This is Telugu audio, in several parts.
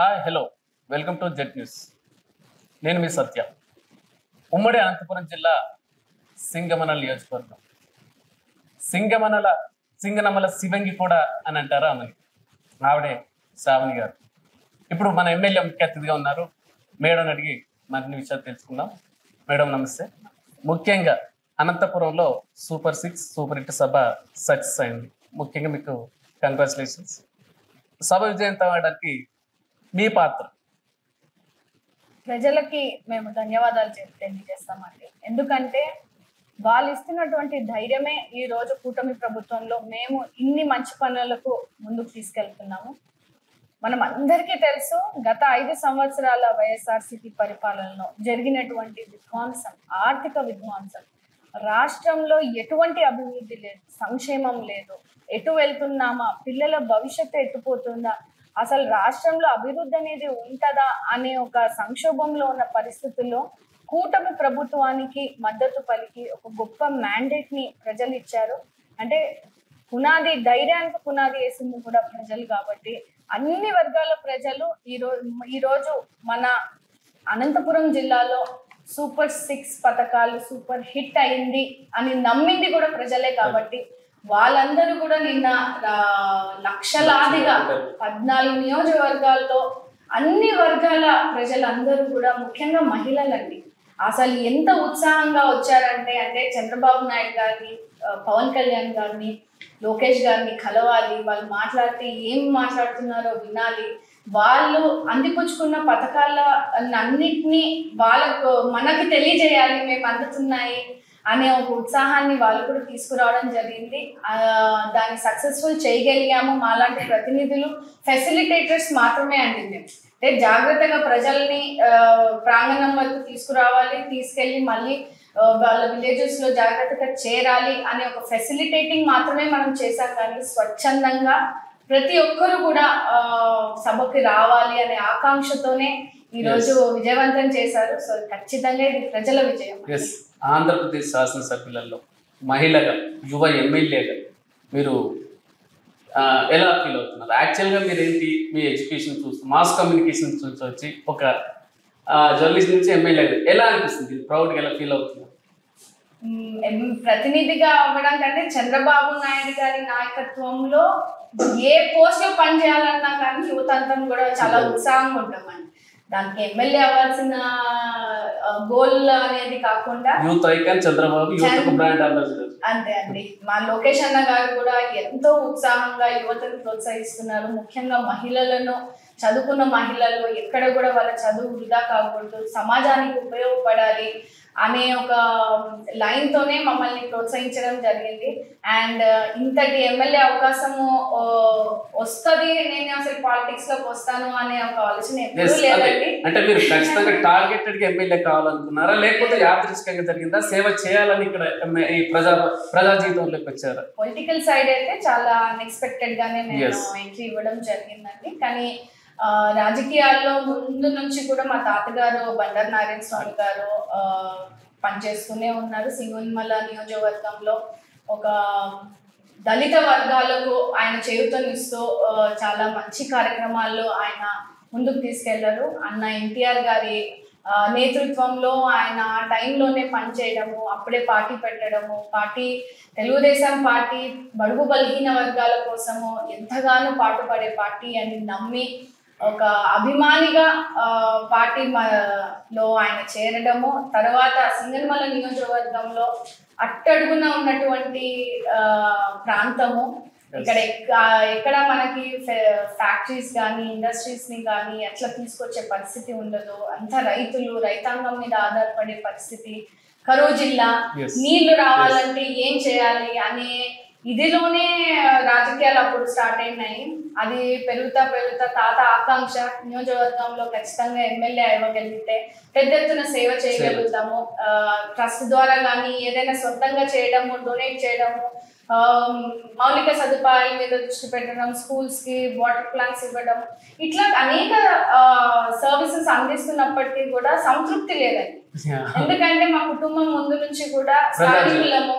Hi hello welcome to Z news. నేను మీ సత్య. ఉమ్మడి అనంతపురం జిల్లా సింగమనల నియోజకవర్గం. సింగమనల సింగనమల శివంగి కూడా అని అంటారా ఆమెని. ఆవిడే శ్రావణి గారు. ఇప్పుడు మన ఎమ్మెల్యే ముఖ్య అతిథిగా ఉన్నారు. మేడం అడిగి మరిన్ని విషయాలు తెలుసుకుందాం. మేడం నమస్తే. ముఖ్యంగా అనంతపురంలో సూపర్ 6 సూపర్ హిట్ సభ సక్సెస్ అయింది. ముఖ్యంగా మీకు కంగ్రాచులేషన్స్. సభ విజయంతం అవడానికి మీ పాత్ర. ప్రజలకి మేము ధన్యవాదాలు తెలియజేస్తామండి. ఎందుకంటే వాళ్ళు ఇస్తున్నటువంటి ధైర్యమే ఈ రోజు కూటమి ప్రభుత్వంలో మేము ఇన్ని మంచి పనులకు ముందుకు తీసుకెళ్తున్నాము. మనం అందరికీ తెలుసు, గత 5 సంవత్సరాల వైఎస్ఆర్సీపీ పరిపాలనలో జరిగినటువంటి విధ్వంసం, ఆర్థిక విధ్వంసం, రాష్ట్రంలో ఎటువంటి అభివృద్ధి లేదు, సంక్షేమం లేదు, ఎటు వెళ్తున్నామా, పిల్లల భవిష్యత్తు ఎట్టుపోతుందా, అసలు రాష్ట్రంలో అభివృద్ధి అనేది ఉంటుందా అనే ఒక సంక్షోభంలో ఉన్న పరిస్థితుల్లో కూటమి ప్రభుత్వానికి మద్దతు పలికి ఒక గొప్ప మ్యాండేట్ ని ప్రజలు ఇచ్చారు. అంటే ధైర్యానికి పునాది వేసింది కూడా ప్రజలు. కాబట్టి అన్ని వర్గాల ప్రజలు ఈరోజు మన అనంతపురం జిల్లాలో సూపర్ 6 పథకాలు సూపర్ హిట్ అయింది అని నమ్మింది కూడా ప్రజలే. కాబట్టి వాళ్ళందరూ కూడా నిన్న లక్షలాదిగా 14 నియోజకవర్గాల్లో అన్ని వర్గాల ప్రజలందరూ కూడా, ముఖ్యంగా మహిళలండి, అసలు ఎంత ఉత్సాహంగా వచ్చారంటే చంద్రబాబు నాయుడు గారిని, పవన్ కళ్యాణ్ గారిని, లోకేష్ గారిని కలవాలి, వాళ్ళు మాట్లాడితే ఏం మాట్లాడుతున్నారో వినాలి, వాళ్ళు అందిపుచ్చుకున్న పథకాల అన్నిటినీ మనకి తెలియజేయాలి, మేము అందుతున్నాయి అనే ఒక ఉత్సాహాన్ని వాళ్ళు కూడా తీసుకురావడం జరిగింది. దాన్ని సక్సెస్ఫుల్ చేయగలిగాము. మాలాంటి ప్రతినిధులు ఫెసిలిటేటర్స్ మాత్రమే అండి. మేము అంటే జాగ్రత్తగా ప్రజల్ని ప్రాంగణం వరకు తీసుకురావాలి, తీసుకెళ్ళి మళ్ళీ వాళ్ళ విలేజెస్ లో జాగ్రత్తగా చేరాలి అనే ఒక ఫెసిలిటేటింగ్ మాత్రమే మనం చేశాం. కానీ స్వచ్ఛందంగా ప్రతి ఒక్కరు కూడా సభకి రావాలి అనే ఆకాంక్షతోనే ఈ రోజు విజయవంతం చేశారు. సో ఖచ్చితంగా ఇది ప్రజల విజయం. ఆంధ్రప్రదేశ్ శాసనసభ్యులలో మహిళగా, యువ ఎమ్మెల్యేగా మీరు ఎలా ఫీల్ అవుతున్నారు? యాక్చువల్గా మీరేంటి, మీ ఎడ్యుకేషన్ చూస్తూ మాస్ కమ్యూనికేషన్ చూసి వచ్చి ఒక జర్నలిస్ట్ నుంచి ఎమ్మెల్యేగా ఎలా అనిపిస్తుంది? ప్రౌడ్గా ఎలా ఫీల్ అవుతున్నారు? ప్రతినిధిగా అవ్వడం కంటే చంద్రబాబు నాయుడు గారి నాయకత్వంలో ఏ పోస్ట్ లో పనిచేయాలన్నా కానీ యువతంత్రం కూడా చాలా ఉత్సాహంగా ఉంటామండి. దానికి ఎమ్మెల్యే అవ్వాల్సిన గోల్ అనేది కాకుండా యూత్ ఐకాన్ చంద్రబాబు, అంతే అండి. మా లోకేష్ అన్న గారు కూడా ఎంతో ఉత్సాహంగా యువతను ప్రోత్సహిస్తున్నారు. ముఖ్యంగా మహిళలను, చదువుకున్న మహిళలు ఎక్కడ కూడా వాళ్ళ చదువు వృధా కాకూడదు, సమాజానికి ఉపయోగపడాలి అనే ఒక లైన్ తోనే మమ్మల్ని ప్రోత్సహించడం జరిగింది. అండ్ ఇంతటి ఎమ్మెల్యే అవకాశము వస్తుంది, నేను అసలు పాలిటిక్స్ లోకి వస్తాను అనే ఒక ఆలోచన ఎప్పుడూ లేదండి. అంటే మీరు ఖచ్చితంగా టార్గెటెడ్ గా ఎమ్మెల్యే కావాలనుకున్నారా, లేకపోతే యాదృచ్ఛికంగా జరిగిందా? సేవ చేయాలని ఇక్కడ ఈ ప్రజా జీవితంలోకి వచ్చారా? పొలిటికల్ సైడ్ అయితే చాలా అన్ఎక్స్పెక్టెడ్ గానే నేను ఎంట్రీ ఇవ్వడం జరిగిందండి. కానీ రాజకీయాల్లో ముందు నుంచి కూడా మా తాతగారు బండారు నారాయణ స్వామి గారు పనిచేస్తూనే ఉన్నారు. సింగనమల నియోజకవర్గంలో ఒక దళిత వర్గాలకు ఆయన చేయూతనిస్తూ చాలా మంచి కార్యక్రమాల్లో ఆయన ముందుకు తీసుకెళ్లారు. అన్న ఎన్టీఆర్ గారి నేతృత్వంలో ఆయన టైంలోనే పనిచేయడము, అప్పుడే పార్టీ పెట్టడము, తెలుగుదేశం పార్టీ బడుగు బలహీన వర్గాల కోసము ఎంతగానో పాటుపడే పార్టీ అని నమ్మి ఒక అభిమానిగా పార్టీలో ఆయన చేరడము, తర్వాత సింగనమల నియోజకవర్గంలో అట్టడుగున ఉన్నటువంటి ప్రాంతము, ఎక్కడ మనకి ఫ్యాక్టరీస్ కానీ ఇండస్ట్రీస్ ని కానీ ఎట్లా తీసుకొచ్చే పరిస్థితి ఉండదు, అంత రైతాంగం మీద ఆధారపడే పరిస్థితి, కరువు జిల్లా, నీళ్లు రావాలంటే ఏం చేయాలి అనే ఇదిలోనే రాజకీయాలు అప్పుడు స్టార్ట్ అయినాయి. అది పెరుగుతా తాత ఆకాంక్ష నియోజకవర్గంలో ఖచ్చితంగా ఎమ్మెల్యే అవ్వగలిగితే పెద్ద ఎత్తున సేవ చేయగలుగుతాము, ట్రస్ట్ ద్వారా కానీ ఏదైనా సొంతంగా చేయడము, డొనేట్ చేయడము, మౌలిక సదుపాయాల మీద దృష్టి పెట్టడం, స్కూల్స్ కి వాటర్ ప్లాంట్స్ ఇవ్వడం, ఇట్లా అనేక సర్వీసెస్ అందిస్తున్నప్పటికీ కూడా సంతృప్తి లేదండి. ఎందుకంటే మా కుటుంబం ముందు నుంచి కూడా స్థానికులము,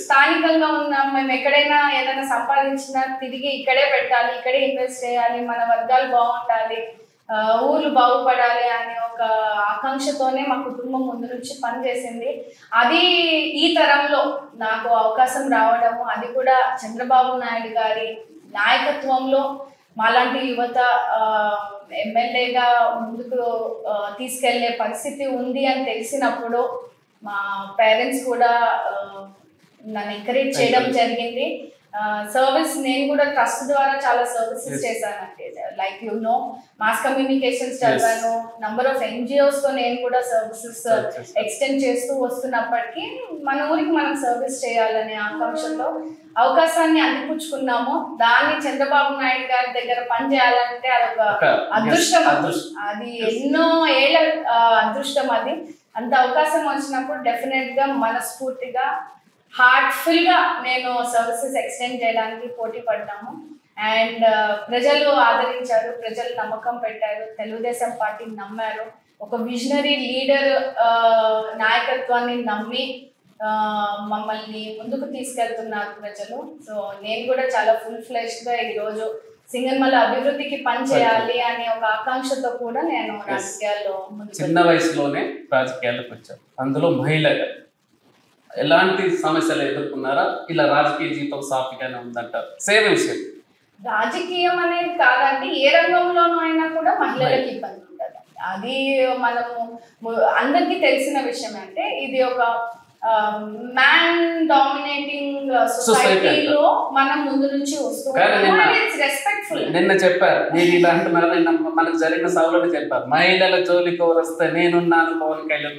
స్థానికంగా ఉన్నాం. మేము ఎక్కడైనా ఏదైనా సంపాదించినా తిరిగి ఇక్కడే పెట్టాలి, ఇక్కడే ఇన్వెస్ట్ చేయాలి, మన వర్గాలు బాగుండాలి, ఊర్లు బాగుపడాలి అనే ఒక ఆకాంక్షతోనే మా కుటుంబం ముందు నుంచి పనిచేసింది. అది ఈ తరంలో నాకు అవకాశం రావడము, అది కూడా చంద్రబాబు నాయుడు గారి నాయకత్వంలో మాలాంటి యువత ఎమ్మెల్యేగా ముందుకు తీసుకెళ్లే పరిస్థితి ఉంది అని తెలిసినప్పుడు మా పేరెంట్స్ కూడా నన్ను ఎంకరేజ్ చేయడం జరిగింది. సర్వీస్ నేను కూడా ట్రస్ట్ ద్వారా చాలా సర్వీసెస్ చేశానండి. లైక్ మాస్ కమ్యూనికేషన్స్ చదివాను, నంబర్ ఆఫ్ NGOs తో నేను కూడా సర్వీసెస్ ఎక్స్టెండ్ చేస్తూ వస్తున్నప్పటికీ మన ఊరికి మనం సర్వీస్ చేయాలనే ఆకాంక్షతో అవకాశాన్ని అందిపుచ్చుకున్నాము. దాన్ని చంద్రబాబు నాయుడు గారి దగ్గర పని చేయాలంటే అదొక అదృష్టం. అది ఎన్నో ఏళ్ళ అదృష్టం. అది అంత అవకాశం వచ్చినప్పుడు డెఫినెట్ గా మనస్ఫూర్తిగా హార్ట్ఫుల్ గా నేను సర్వీసెస్ ఎక్స్టెండ్ చేయడానికి పోటీ పడ్డాము. అండ్ ప్రజలు ఆదరించారు, ప్రజలు నమ్మకం పెట్టారు, తెలుగుదేశం పార్టీని నమ్మారు. ఒక విజనరీ లీడర్ నాయకత్వాన్ని నమ్మి మమ్మల్ని ముందుకు తీసుకెళ్తున్నారు ప్రజలు. సో నేను కూడా చాలా ఫుల్ ఫ్లెష్డ్ గా ఈరోజు సింగనమల అభివృద్ధికి పని చేయాలి అనే ఒక ఆకాంక్షతో కూడా నేను రాజకీయాల్లో చిన్న వయసులోనే రాజకీయాలకు వచ్చారు, అందులో మహిళగా ఎలాంటి సమస్యలు ఎదుర్కొన్నారా? ఇలా రాజకీయ జీవితం సాఫీగానే ఉందంటారు? సేమ్ విషయం రాజకీయం అనేది కాదండి, ఏ రంగంలోనూ అయినా కూడా మహిళలకు ఇబ్బంది ఉంటుంది. అది మనము అందరికీ తెలిసిన విషయం. అంటే ఇది ఒక మ్యాన్ డామినేటింగ్ సొసైటీలో మనం ముందు నుంచి రెస్పెక్ట్ఫుల్. నిన్న చెప్పారు మీరు ఇలా అంటున్నారు, నిన్న మనకు జరిగిన సభలో చెప్పారు మహిళల జోలికి వస్తే నేనున్నాను పవన్ కళ్యాణ్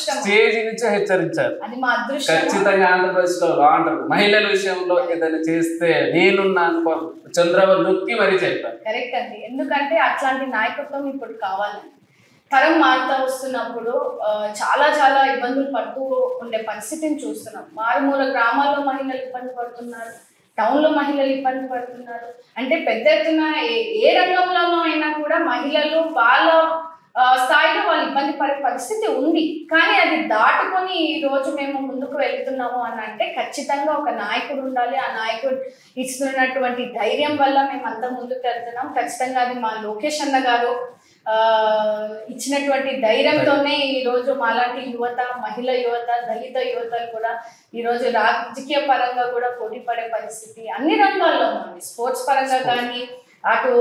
స్టేజ్ నుంచి హెచ్చరించారు. అది మా అదృష్టం. ఖచ్చితంగా ఆంధ్రప్రదేశ్ లో అంటారు మహిళల విషయంలో ఏదైనా చేస్తే నేనున్నాను చంద్రబాబు నొక్కి మరీ చెప్పారు. కరెక్ట్ అండి, ఎందుకంటే అట్లాంటి నాయకత్వం ఇప్పుడు కావాలి. తరం మారుతా వస్తున్నప్పుడు చాలా చాలా ఇబ్బందులు పడుతూ ఉండే పరిస్థితిని చూస్తున్నాం. మారుమూల గ్రామాల్లో మహిళలు ఇబ్బంది పడుతున్నారు, టౌన్లో మహిళలు ఇబ్బంది పడుతున్నారు. అంటే పెద్ద ఎత్తున ఏ రంగంలోనూ అయినా కూడా మహిళలు వాళ్ళ స్థాయిలో వాళ్ళు ఇబ్బంది పడే పరిస్థితి ఉంది. కానీ అది దాటుకొని ఈ రోజు మేము ముందుకు వెళ్తున్నాము అని అంటే ఖచ్చితంగా ఒక నాయకుడు ఉండాలి. ఆ నాయకుడు ఇస్తున్నటువంటి ధైర్యం వల్ల మేము అంతా ముందుకు వెళ్తున్నాం. ఖచ్చితంగా అది మా లోకేష్ అన్న గారు ఇచ్చినటువంటి ధైర్యంతోనే ఈ రోజు మాలాంటి యువత, మహిళ యువత, దళిత యువతలు కూడా ఈ రోజు రాజకీయ పరంగా కూడా పోటీ పడే పరిస్థితి అన్ని రంగాల్లో ఉంది. స్పోర్ట్స్ పరంగా కానీ, అటు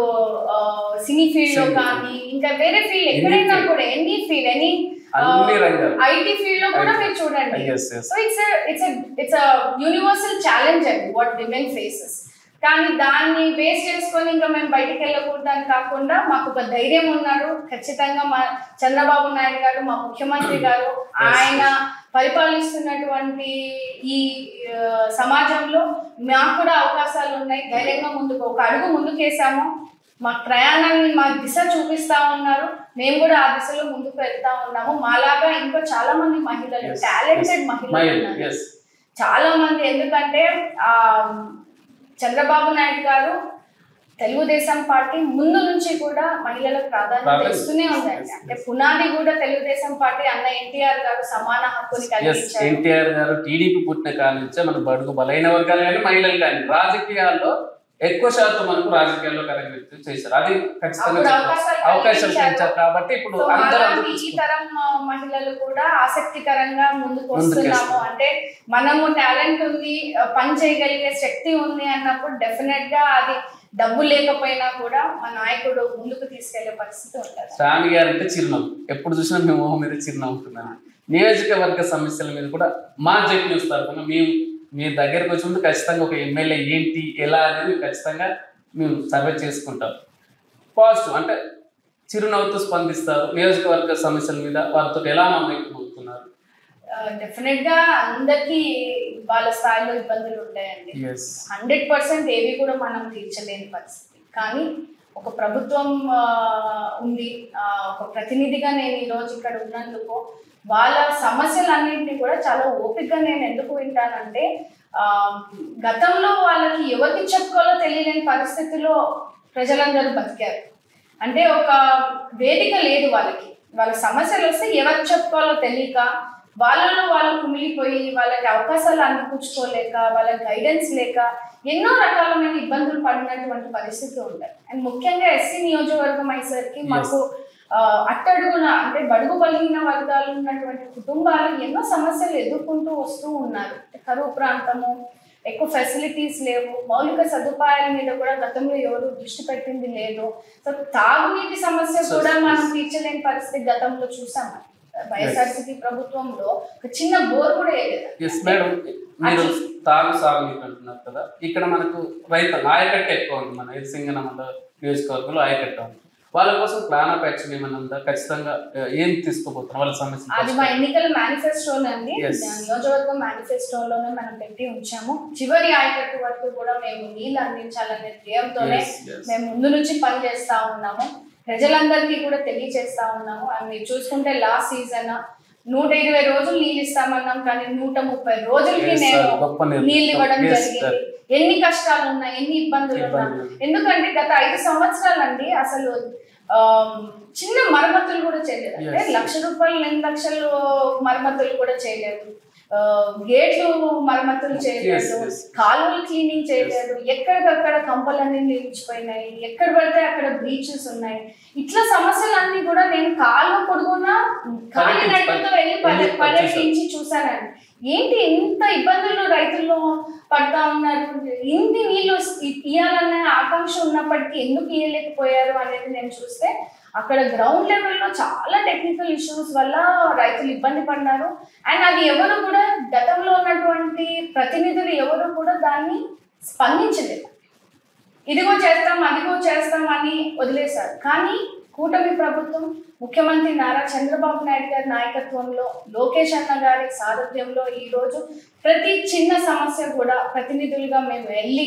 సినీ ఫీల్డ్ లో కానీ, ఇంకా వేరే ఫీల్డ్ ఎక్కడైనా కూడా any field, any IT field లో కూడా మీరు చూడండి. సో ఇట్స్ యూనివర్సల్ ఛాలెంజ్ అండి వాట్ విమెన్ ఫేసెస్. కానీ దాన్ని బేస్ చేసుకొని ఇంకా మేము బయటికి వెళ్ళకూడదని కాకుండా మాకు ఒక ధైర్యం ఉన్నారు. ఖచ్చితంగా మా చంద్రబాబు నాయుడు గారు, మా ముఖ్యమంత్రి గారు, ఆయన పరిపాలిస్తున్నటువంటి ఈ సమాజంలో మాకు కూడా అవకాశాలు ఉన్నాయి. ధైర్యంగా ముందుకు ఒక అడుగు ముందుకేసాము. మా ప్రయాణాన్ని మా దిశ చూపిస్తా ఉన్నారు. మేము కూడా ఆ దిశలో ముందుకు వెళ్తా ఉన్నాము. మాలాగా ఇంకో చాలా మంది మహిళలు, టాలెంటెడ్ మహిళలు ఉన్నారు చాలా మంది. ఎందుకంటే చంద్రబాబు నాయుడు గారు తెలుగుదేశం పార్టీ ముందు నుంచి కూడా మహిళలకు ప్రాధాన్యత ఇస్తూనే ఉందండి. అంటే పునాది కూడా తెలుగుదేశం పార్టీ అన్న ఎన్టీఆర్ గారు సమాన హక్కుని కలిగించారు. ఎన్టీఆర్ గారు టీడీపీ పుట్టిన కాలం నుంచే మన బడుగు బలైన వర్గాలు కానీ మహిళలు కానీ రాజకీయాల్లో ఎక్కువ శాతం మనకు రాజకీయాల్లో కరెక్ట్ చేశారు. అది ఖచ్చితంగా అవకాశాలు పెంచారు. కాబట్టి ఇప్పుడు ఈ తరం మహిళలు కూడా ఆసక్తికరంగా ముందుకు వస్తున్నాము. అంటే మనము టాలెంట్ ఉంది, పని చేయగలిగే శక్తి ఉంది అన్నప్పుడు డెఫినెట్ గా అది డబ్బు లేకపోయినా కూడా మా నాయకుడు ముందుకు తీసుకెళ్లే పరిస్థితి ఉంటుంది. శ్రావణి గారు అంటే చిరునవ్వు, ఎప్పుడు చూసినా మేము మొహం మీద చిరునవ్వుతున్నాను. నియోజకవర్గ సమస్యల మీద కూడా మా జెట్ న్యూస్ తరఫున మేము మీ దగ్గరకు వచ్చినప్పుడు ఖచ్చితంగా ఒక ఎమ్మెల్యే ఏంటి ఎలా అనేది ఖచ్చితంగా మేము సర్వే చేసుకుంటాం. పాజిటివ్ అంటే చిరునవ్వుతో స్పందిస్తారు. నియోజకవర్గ సమస్యల మీద వారితో ఎలా మమ్మల్ని డెఫినెట్ గా అందరికీ వాళ్ళ స్థాయిలో ఇబ్బందులు ఉంటాయండి. 100% ఏవి కూడా మనం తీర్చలేని పరిస్థితి. కానీ ఒక ప్రభుత్వం ఉంది, ఒక ప్రతినిధిగా నేను ఈరోజు ఇక్కడ ఉన్నందుకు వాళ్ళ సమస్యలన్నింటినీ కూడా చాలా ఓపికగా నేను ఎందుకు వింటానంటే గతంలో వాళ్ళకి ఎవరికి చెప్పుకోవాలో తెలియలేని పరిస్థితిలో ప్రజలందరూ బతికారు. అంటే ఒక వేదిక లేదు వాళ్ళకి. వాళ్ళ సమస్యలు వస్తే ఎవరికి చెప్పుకోవాలో తెలియక వాళ్ళలో వాళ్ళు కుమిలిపోయి వాళ్ళకి అవకాశాలు అందిపుచ్చుకోలేక వాళ్ళ గైడెన్స్ లేక ఎన్నో రకాలమైన ఇబ్బందులు పడినటువంటి పరిస్థితి ఉంటాయి. అండ్ ముఖ్యంగా ఎస్సీ నియోజకవర్గం అయ్యేసరికి మాకు అట్టడుగున అంటే బడుగు బలిగిన వర్గాలు ఉన్నటువంటి కుటుంబాలు ఎన్నో సమస్యలు ఎదుర్కొంటూ వస్తూ ఉన్నారు. కరువు ప్రాంతము, ఎక్కువ ఫెసిలిటీస్ లేవు, మౌలిక సదుపాయాల మీద కూడా గతంలో ఎవరు దృష్టి పెట్టింది లేదు. సో తాగునీటి సమస్య కూడా మనం తీర్చలేని పరిస్థితి గతంలో చూసాం. వైఎస్ఆర్సీపీ ప్రభుత్వంలో ఒక చిన్న బోర్ కూడా మీరు సాగునీరు అంటున్నారు కదా, ఇక్కడ మనకు రైతులు ఆయకట్ట ఎక్కువ ఉంది. మన సింగనమల నియోజకవర్గంలో ఆయకట్ట ఉంది. వాళ్ళ కోసం ప్లాన్ ఆఫ్ యాక్షన్ ఏమైనా ఉందా? ఖచ్చితంగా ఏం తీసుకోబోతున్నారు వాళ్ళ సమస్య? అది మా ఎన్నికల మేనిఫెస్టోలో అండి, నియోజకవర్గం మేనిఫెస్టోలోనే మనం పెట్టి ఉంచాము. చివరి ఆయకట్టు వరకు కూడా మేము నీళ్ళు అందించాలనే ధ్యేయంతోనే మేము ముందు నుంచి పనిచేస్తా ఉన్నాము. ప్రజలందరికీ కూడా తెలియజేస్తా ఉన్నాము. మీరు చూసుకుంటే లాస్ట్ సీజన్ 120 రోజులు నీళ్ళు ఇస్తామన్నాం, కానీ 130 రోజులకి నేను నీళ్ళు ఇవ్వడం జరిగింది. ఎన్ని కష్టాలు ఉన్నాయి, ఎన్ని ఇబ్బందులు ఉన్నాయి. ఎందుకంటే గత 5 సంవత్సరాలండి అసలు చిన్న మరమ్మతులు కూడా చేయలేదు. అంటే ₹1,00,000 2 లక్షలు మరమ్మతులు కూడా చేయలేదు, గేట్లు మరమ్మతులు చేయలేదు, కాలువలు క్లీనింగ్ చేయలేదు, ఎక్కడికక్కడ కంపలన్నీ నిలిచిపోయినాయి, ఎక్కడ పడితే అక్కడ బ్రీచెస్ ఉన్నాయి. ఇట్లా సమస్యలన్నీ కూడా నేను కాలువ పొడుగున కాలి నడుపుతో వెళ్ళి పర్యటించి చూసానండి. ఏంటి ఇంత ఇబ్బందులు రైతుల్లో పడతా ఉన్నారు, ఇన్ని నీళ్ళు ఇయ్యాలనే ఆకాంక్ష ఉన్నప్పటికీ ఎందుకు ఇయ్యలేకపోయారు అనేది నేను చూస్తే అక్కడ గ్రౌండ్ లెవెల్లో చాలా టెక్నికల్ ఇష్యూస్ వల్ల రైతులు ఇబ్బంది పడినారు. అండ్ అది ఎవరు కూడా గతంలో ఉన్నటువంటి ప్రతినిధులు ఎవరు కూడా దాన్ని స్పందించలేదు. ఇదిగో చేస్తాం అదిగో చేస్తాం అని వదిలేశారు. కానీ కూటమి ప్రభుత్వం, ముఖ్యమంత్రి నారా చంద్రబాబు నాయుడు గారి నాయకత్వంలో, లోకేష్ అన్న గారి సారథ్యంలో ఈరోజు ప్రతి చిన్న సమస్య కూడా ప్రతినిధులుగా మేము వెళ్ళి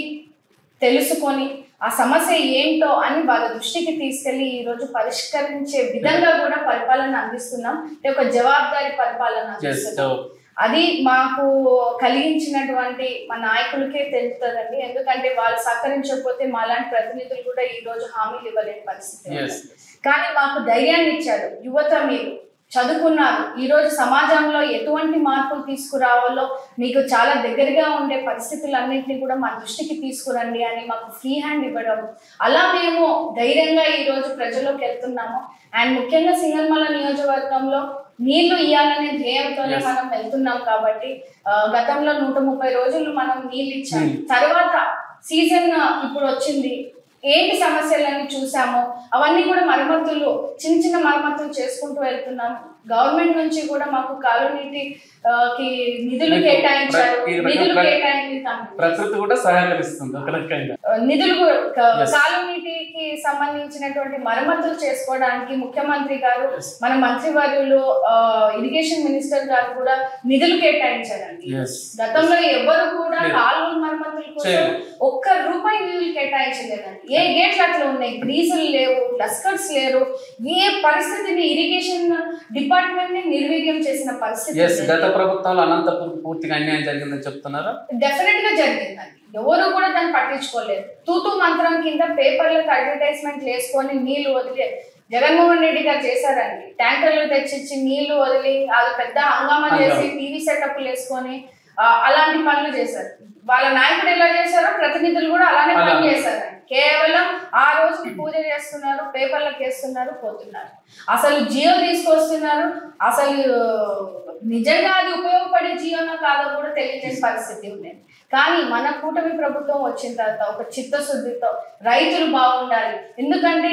తెలుసుకొని ఆ సమస్య ఏంటో అని వాళ్ళ దృష్టికి తీసుకెళ్లి ఈరోజు పరిష్కరించే విధంగా కూడా పరిపాలన అందిస్తున్నాం. ఒక జవాబుదారీ పరిపాలన అందిస్తున్నాం. అది మాకు కలిగించినటువంటి మా నాయకులకే తెలుస్తుందండి. ఎందుకంటే వాళ్ళు సహకరించకపోతే మాలాంటి ప్రతినిధులు కూడా ఈ రోజు హామీలు ఇవ్వలేని పరిస్థితి. కానీ మాకు ధైర్యాన్ని ఇచ్చారు. యువత మీరు చదువుకున్నారు, ఈ రోజు సమాజంలో ఎటువంటి మార్పులు తీసుకురావాలో మీకు చాలా దగ్గరగా ఉండే పరిస్థితులన్నింటినీ కూడా మా దృష్టికి తీసుకురండి అని మాకు ఫ్రీ హ్యాండ్ ఇవ్వడం, అలా మేము ధైర్యంగా ఈ రోజు ప్రజల్లోకి వెళ్తున్నాము. అండ్ ముఖ్యంగా సింగనమల నియోజకవర్గంలో నీళ్లు ఇవ్వాలనే ధ్యేయంతోనే మనం వెళ్తున్నాం. కాబట్టి గతంలో 130 రోజులు మనం నీళ్ళు ఇచ్చాం. తర్వాత సీజన్ ఇప్పుడు వచ్చింది, ఏంటి సమస్యలన్నీ చూసాము, అవన్నీ కూడా మరమ్మతులు చిన్న చిన్న మరమ్మతులు చేసుకుంటూ వెళ్తున్నాం. గవర్నమెంట్ నుంచి కూడా మాకు కాలువనీటి నిధులు కేటాయించారు. ప్రకృతి కూడా సహకరిస్తుంది. నిధులు కాలువనీటికి సంబంధించినటువంటి మరమ్మతులు చేసుకోవడానికి ముఖ్యమంత్రి గారు, మన మంత్రివర్యులు, ఇరిగేషన్ మినిస్టర్ గారు కూడా నిధులు కేటాయించారండి. గతంలో ఎవరు కూడా కాలువల మరమ్మతుల కోసం ₹1 నిధులు కేటాయించలేదండి. ఏ గేట్లు అట్లా ఉన్నాయి, గ్రీజులు లేవు, లస్కర్స్ లేరు. ఏ పరిస్థితిని ఇరిగేషన్ డిపార్ట్మెంట్ ని నిర్వీర్యం చేసిన పరిస్థితి. గత ప్రభుత్వంలో అనంతపురం పూర్తిగా అన్యాయం జరిగిందని చెప్తున్నారు. డెఫినెట్ గా జరిగిందండి. ఎవరు కూడా దాన్ని పట్టించుకోలేదు. తూతూ మంత్రం కింద పేపర్లకు అడ్వర్టైజ్మెంట్లు వేసుకొని నీళ్లు వదిలే జగన్మోహన్ రెడ్డి గారు చేశారండి. ట్యాంకర్లు తెచ్చిచ్చి నీళ్లు వదిలి అది పెద్ద హంగామా చేసి టీవీ సెటప్లు వేసుకొని అలాంటి పనులు చేశారు. వాళ్ళ నాయకుడు ఎలా చేశారో ప్రతినిధులు కూడా అలానే పని చేశారు. కేవలం ఆ రోజుకి పూజ చేస్తున్నారు, పేపర్లకు వేస్తున్నారు, పోతున్నారు. అసలు జియో తీసుకొస్తున్నారు, అసలు నిజంగా అది ఉపయోగపడే జియోనో కాదో కూడా తెలియజేసే పరిస్థితి ఉండేది. కానీ మన కూటమి ప్రభుత్వం వచ్చిన తర్వాత ఒక చిత్తశుద్ధితో రైతులు బాగుండాలి. ఎందుకంటే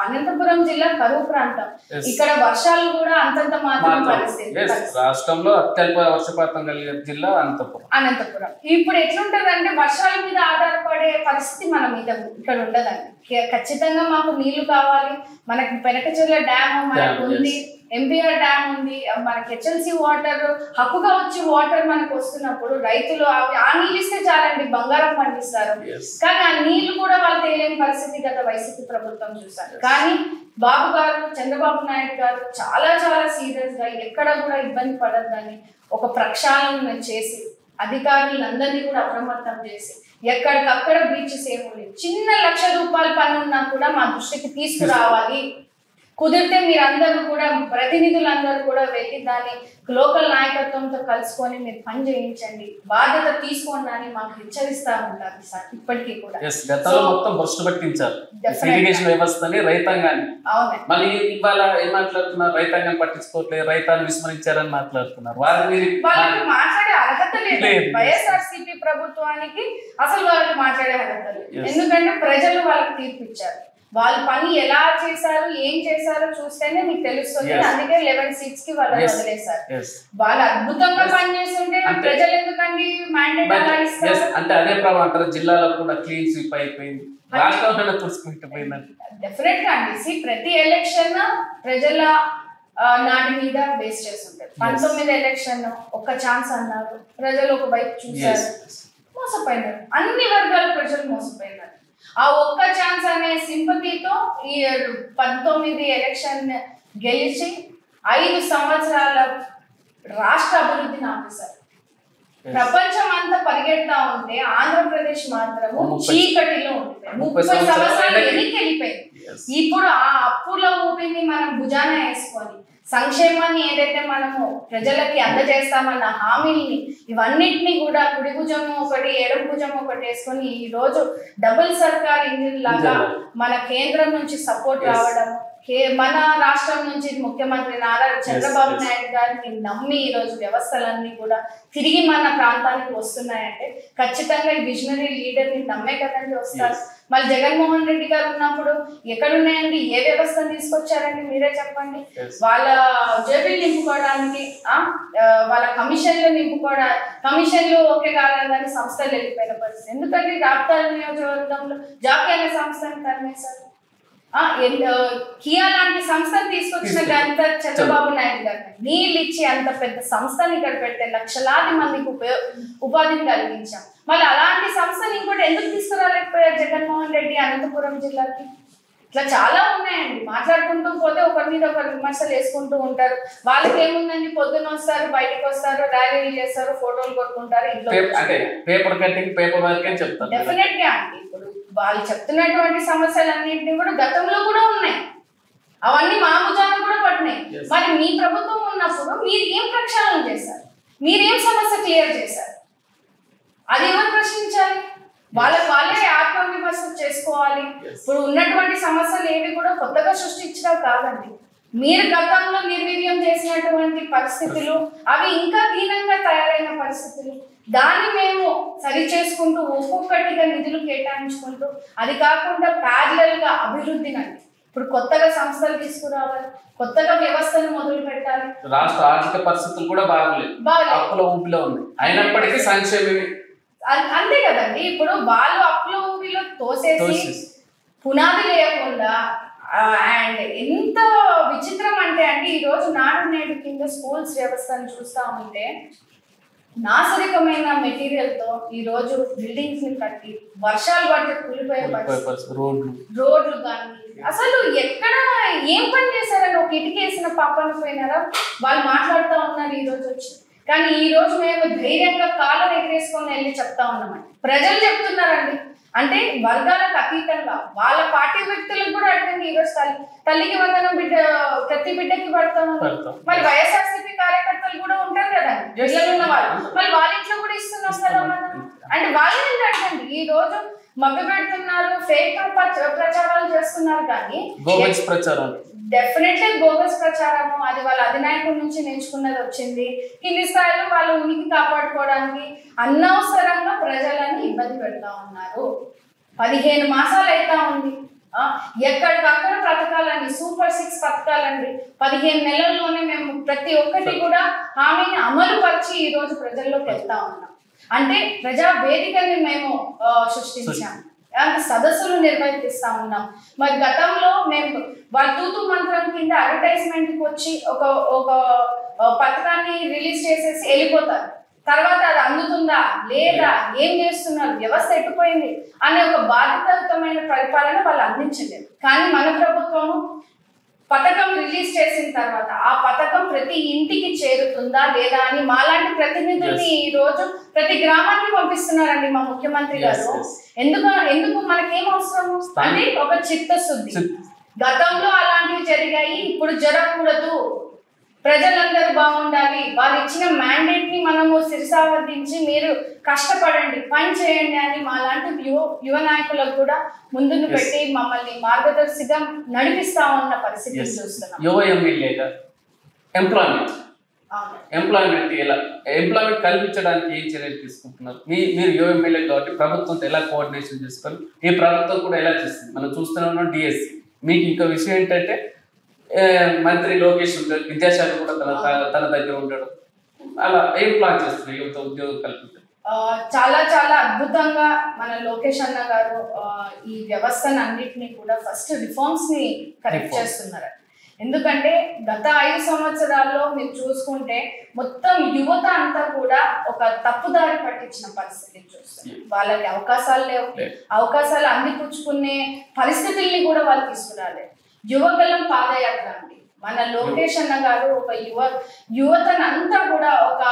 అనంతపురం జిల్లా కరువు ప్రాంతం, ఇక్కడ వర్షాలు కూడా అంతంత మాత్రం పరిస్థితి. రాష్ట్రంలో అత్యల్ప వర్షపాతం కలిగే జిల్లా అనంతపురం. ఇప్పుడు ఎట్లుంటదంటే వర్షాల మీద ఆధారపడే పరిస్థితి మన మీద ఇక్కడ ఉండదండి. ఖచ్చితంగా మాకు నీళ్లు కావాలి. మనకి పెనకచెర్ల డ్యామ్ మనకు ఉంది, ఎంపీఆర్ డ్యామ్ ఉంది, మనకి హెచ్ఎల్సి వాటర్ హక్కుగా వచ్చి వాటర్ మనకు వస్తున్నప్పుడు రైతులు ఆ నీళ్ళు ఇస్తే చాలండి, బంగారం పండిస్తారు. కానీ ఆ నీళ్లు కూడా వాళ్ళు తెలియని పరిస్థితి గత వైసీపీ ప్రభుత్వం చూశారు. కానీ బాబు గారు, చంద్రబాబు నాయుడు గారు చాలా చాలా సీరియస్ గా ఎక్కడ కూడా ఇబ్బంది పడద్దని ఒక ప్రక్షాళన చేసి అధికారులందరినీ కూడా అప్రమత్తం చేసి ఎక్కడికక్కడ బ్రీచెస్ ఏమో లేదు, చిన్న ₹1,00,000 పని ఉన్నా కూడా మా దృష్టికి తీసుకురావాలి. కుదిరితే మీరందరూ కూడా ప్రతినిధులందరూ కూడా వెళ్ళి దాన్ని లోకల్ నాయకత్వంతో కలుసుకొని మీరు పని చేయించండి, బాధ్యత తీసుకోండి అని మాకు హెచ్చరిస్తా ఉంటారు సార్ ఇప్పటికీ కూడా. గతంలో మొత్తం భ్రష్టు పట్టించారు ఇరిగేషన్ వ్యవస్థని, రైతాంగాన్ని. మళ్ళీ ఇవాళ ఏం మాట్లాడుతున్నారు, రైతాంగాన్ని పట్టించుకోవట్లేదు, రైతాన్ని విస్మరించారని మాట్లాడుతున్నారు. వాళ్ళకి మాట్లాడే అర్హత లేదు. వైఎస్ఆర్సీపీ ప్రభుత్వానికి అసలు వాళ్ళకి మాట్లాడే అర్హత లేదు. ఎందుకంటే ప్రజలు వాళ్ళకి తీర్పు ఇచ్చారు. వాళ్ళు పని ఎలా చేశారు, ఏం చేశారో చూస్తేనే మీకు తెలుస్తుంది. అందుకే 11 seats కి వాళ్ళు వదిలేశారు. వాళ్ళు అద్భుతంగా పనిచేస్తుంటే ప్రజలు ఎందుకండి మ్యాండేట్ అలా ఇస్తారు? అంటే అదే ప్రభావం అంటారు, జిల్లాలో కూడా క్లీన్ స్వీప్ అయిపోయింది, రాష్ట్రంలో చూసుకుంటుపోయిందండి. డెఫినెట్ గా అండి, ప్రతి ఎలక్షన్ ప్రజల నాటి మీద బేస్ చేస్తుంటారు. 19 ఎలక్షన్ ఒక్క ఛాన్స్ అన్నారు, ప్రజలు ఒక వైపు చూశారు, మోసపోయినారు. అన్ని వర్గాల ప్రజలు మోసపోయినారు. ఆ ఒక్క ఛాన్స్ అనే సింపతితో ఈ 19 ఎలక్షన్ గెలిచి 5 సంవత్సరాల రాష్ట్ర అభివృద్ధిని ఆపేశారు. ప్రపంచం అంతా పరిగెడతా ఉంటే ఆంధ్రప్రదేశ్ మాత్రము చీకటిలో ఉంటుంది. 30 సంవత్సరాలు వెనక్కి వెళ్ళిపోయింది. ఇప్పుడు ఆ అప్పుల ఊపిని మనం భుజాన వేసుకొని సంక్షేమాన్ని ఏదైతే మనము ప్రజలకి అందజేస్తామన్న హామీల్ని ఇవన్నిటిని కూడా కుడి భుజం ఒకటి ఎడమ భుజం ఒకటి వేసుకొని ఈ రోజు డబుల్ సర్కార్ ఇంజిన్ లాగా మన కేంద్రం నుంచి సపోర్ట్ రావడం, మన రాష్ట్రం నుంచి ముఖ్యమంత్రి నారా చంద్రబాబు నాయుడు గారిని నమ్మి ఈ రోజు వ్యవస్థలన్నీ కూడా తిరిగి మన ప్రాంతానికి వస్తున్నాయంటే ఖచ్చితంగా ఈ విజనరీ లీడర్ ని నమ్మే కదండి వస్తారు. మళ్ళీ జగన్మోహన్ రెడ్డి గారు ఉన్నప్పుడు ఎక్కడున్నాయండి, ఏ వ్యవస్థను తీసుకొచ్చారండి మీరే చెప్పండి. వాళ్ళ జేబీలు నింపుకోవడానికి, వాళ్ళ కమిషన్లు నింపుకోవడానికి, కమిషన్లు ఓకే కాదని సంస్థలు వెళ్ళిపోయిన పరిస్థితి. ఎందుకంటే రాప్తాల నియోజకవర్గంలో జాకీ అనే సంస్థను తరిమేశారు. కియా లాంటి సంస్థను తీసుకొచ్చిన ఘనత చంద్రబాబు నాయుడు గారు. నీళ్ళు ఇచ్చి అంత పెద్ద సంస్థని ఇక్కడ పెడితే లక్షలాది మందికి ఉపాధిని కలిగించాం. మళ్ళీ అలాంటి సంస్థని ఇంకోటి ఎందుకు తీసుకురాలేకపోయారు జగన్మోహన్ రెడ్డి అనంతపురం జిల్లాకి? ఇట్లా చాలా ఉన్నాయండి. మాట్లాడుకుంటూ పోతే ఒకరి మీద ఒకరు విమర్శలు వేసుకుంటూ ఉంటారు. వాళ్ళకి ఏముందండి, పొద్దున్న వస్తారు, బయటకు వస్తారు, ర్యాలీలు చేస్తారు, ఫోటోలు కొట్టుకుంటారు, ఇంట్లో డెఫినెట్ గా అండి. ఇప్పుడు వాళ్ళు చెప్తున్నటువంటి సమస్యలన్నింటినీ కూడా గతంలో కూడా ఉన్నాయి, అవన్నీ మా భుజాన్ని కూడా పడినాయి. మరి మీ ప్రభుత్వం ఉన్నప్పుడు మీరు ఏం ప్రక్షాళన చేశారు, మీరేం సమస్య క్లియర్ చేశారు, అది ఎవరు ప్రశ్నించాలి? వాళ్ళే ఆత్మవిమర్శ చేసుకోవాలి. ఇప్పుడు ఉన్నటువంటి సమస్యలు ఏవి కూడా కొత్తగా సృష్టించడం కాదండి. మీరు గతంలో నిర్వీర్యం చేసినటువంటి పరిస్థితులు అవి ఇంకా దీనంగా తయారైన పరిస్థితులు, దాన్ని మేము సరి చేసుకుంటూ ఒక్కొక్కటిగా నిధులు కేటాయించుకుంటూ, అది కాకుండా ప్యారలల్ గా అభివృద్ధినండి ఇప్పుడు కొత్తగా సంస్థలు తీసుకురావాలి, కొత్తగా వ్యవస్థను మొదలు పెట్టాలి. రాష్ట్ర ఆర్థిక పరిస్థితులు కూడా బాగలేదు, అప్పుల ఊపిలో ఉంది, అయినప్పటికీ సంక్షేమమే అంతే కదండి. ఇప్పుడు వాళ్ళు అప్పుల ఊపిలో తోసేసి పునాది లేకుండా, అండ్ ఎంత విచిత్రం అంటే అండి, ఈ రోజు నాడు నేడు కింద స్కూల్స్ వ్యవస్థను చూస్తా ఉంటే నాశరికమైన మెటీరియల్ తో ఈ రోజు బిల్డింగ్స్ ని కట్టి వర్షాలు పడితే కూలిపోయే రోడ్లు కానీ అసలు ఎక్కడ ఏం పని చేశారని ఒక ఇటుకేసిన పాపను పోయినారా వాళ్ళు మాట్లాడుతూ ఉన్నారు ఈ రోజు వచ్చి. కానీ ఈ రోజు మేము ధైర్యంగా కాళ్ళను ఎగరేసుకొని వెళ్ళి చెప్తా ఉన్నామండి. ప్రజలు చెప్తున్నారండి, అంటే వర్గాలకు అతీతంగా వాళ్ళ పార్టీ వ్యక్తులకు కూడా అడగండి. ఈ రోజు తల్లికి వందనం ప్రతి బిడ్డకి పడతాం. మరి వైఎస్ఆర్సీపీ కార్యకర్తలు కూడా ఉంటారు కదండి, పిల్లలు ఉన్న వాళ్ళు, మరి వాళ్ళ ఇంట్లో కూడా ఇస్తున్నాం కదా మనం. అంటే వాళ్ళని అడగండి. ఈ రోజు మభ్య పెడుతున్నారు, ఫేక్ ప్రచారాలు చేస్తున్నారు, కానీ డెఫినెట్లీ బోగస్ ప్రచారము. అది వాళ్ళ అధినాయకుడి నుంచి నేర్చుకున్నది వచ్చింది. కింది స్థాయిలో వాళ్ళు ఉనికి కాపాడుకోవడానికి అనవసరంగా ప్రజలను ఇబ్బంది పెడతా ఉన్నారు. 15 మాసాలు అయితా ఉంది. ఎక్కడికక్కడ పథకాలండి, సూపర్ 6 పథకాలండి. 15 నెలల్లోనే మేము ప్రతి ఒక్కటి కూడా హామీని అమలు పరిచి ఈ రోజు ప్రజల్లోకి వెళ్తా ఉన్నాం. అంటే ప్రజా వేదికని మేము సృష్టించాం, సదస్సులు నిర్వహిస్తా ఉన్నాం. మరి గతంలో మేము వాళ్ళ తూతు మంత్రం కింద అడ్వర్టైజ్మెంట్ కి వచ్చి ఒక పథకాన్ని రిలీజ్ చేసేసి వెళ్ళిపోతారు. తర్వాత అది అందుతుందా లేదా, ఏం చేస్తున్నారు, వ్యవస్థ ఎట్టుపోయింది అనే ఒక బాధ్యతాయుతమైన పరిపాలన వాళ్ళు అందించలేదు. కానీ మన ప్రభుత్వము పథకం రిలీజ్ చేసిన తర్వాత ఆ పథకం ప్రతి ఇంటికి చేరుతుందా లేదా అని మాలాంటి ప్రతినిధుల్ని ఈ రోజు ప్రతి గ్రామానికి పంపిస్తున్నారండి మా ముఖ్యమంత్రి గారు. ఎందుకు మనకేం అవసరము అంటే ఒక చిత్తశుద్ధి. గతంలో అలాంటివి జరిగి జరిగాయి, ఇప్పుడు జరగకూడదు, ప్రజలందరూ బాగుండాలి, వాళ్ళు ఇచ్చిన మ్యాండేట్ ని మనము శిరసావధించి మీరు కష్టపడండి, పని చేయండి అని మా లాంటి యువ నాయకులకు కూడా ముందును పెట్టి మమ్మల్ని మార్గదర్శిగా నడిపిస్తా ఉన్న పరిస్థితి చూస్తున్నాం. యువ ఎమ్మెల్యేగా ఎంప్లాయ్మెంట్ ఎంప్లాయ్మెంట్ కల్పించడానికి ఏం చర్యలు తీసుకుంటున్నారు? మీరు యువ ఎమ్మెల్యే కాబట్టి ప్రభుత్వంతో ఎలా కోఆర్డినేషన్ చేసుకొని ఈ ప్రభుత్వం కూడా ఎలా చేస్తుంది? మనం చూస్తూనే ఉన్నాం డిఎస్సి. మీకు ఇంకో విషయం ఏంటంటే మంత్రి లోకేష్ ఉంటాడు, విద్యాశాఖ కూడా తన దగ్గర ఉంటాడు. అలా ఏం ప్లాన్ చేస్తున్నారు యువత ఉద్యోగం కల్పించారు? చాలా చాలా అద్భుతంగా మన లోకేష్ అన్న గారు ఈ వ్యవస్థను అన్నిటినీ కూడా ఫస్ట్ రిఫార్మ్స్ ని కరెక్ట్ చేస్తున్నారు. ఎందుకంటే గత 5 సంవత్సరాల్లో మీరు చూసుకుంటే మొత్తం యువత అంతా కూడా ఒక తప్పుదారి పట్టించిన పరిస్థితి చూస్తారు. వాళ్ళకి అవకాశాలు లేవు, అవకాశాలు అందిపుచ్చుకునే పరిస్థితుల్ని కూడా వాళ్ళు తీసుకురాలేదు. యువగలం పాదయాత్ర అండి, మన లోకేష్ అన్న గారు ఒక యువతనంతా కూడా ఒక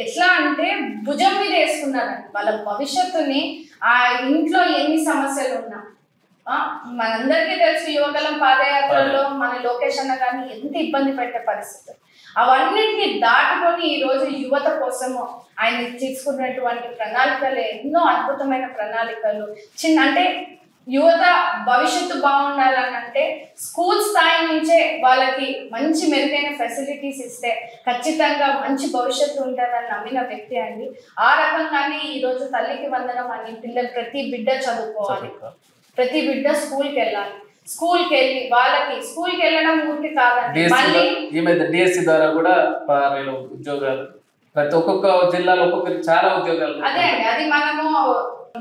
ఎట్లా అంటే భుజం మీద వేసుకున్నారండి. వాళ్ళ భవిష్యత్తుని ఆ ఇంట్లో ఎన్ని సమస్యలు ఉన్నా, మనందరికీ తెలుసు యువగలం పాదయాత్రలో మన లోకేష్ అన్న గారిని ఎంత ఇబ్బంది పెట్టే పరిస్థితి, అవన్నిటిని దాటుకొని ఈ రోజు యువత కోసము ఆయన తీసుకున్నటువంటి ప్రణాళికలు ఎన్నో అద్భుతమైన ప్రణాళికలు. అంటే యువత భవిష్యత్తు బాగుండాలని అంటే స్కూల్ స్థాయి నుంచే వాళ్ళకి మంచి మెరుగైన ఫెసిలిటీస్ ఇస్తే ఖచ్చితంగా మంచి భవిష్యత్తు ఉంటుందని నమ్మిన వ్యక్తి అండి. ఆ రకంగానే ఈ రోజు తల్లికి వందనం అని పిల్లలు ప్రతి బిడ్డ చదువుకోవాలి, ప్రతి బిడ్డ స్కూల్కి వెళ్ళాలి, స్కూల్కి వెళ్ళి వాళ్ళకి స్కూల్కి వెళ్ళడం ఊరికి కాదండి. మళ్ళీ ఈ మధ్య డిఎస్సి ద్వారా కూడా ఉద్యోగాలు ప్రతి ఒక్కొక్క జిల్లాలో ఒక్కొక్కరికి చాలా ఉద్యోగాలు. అదే అండి, అది మనము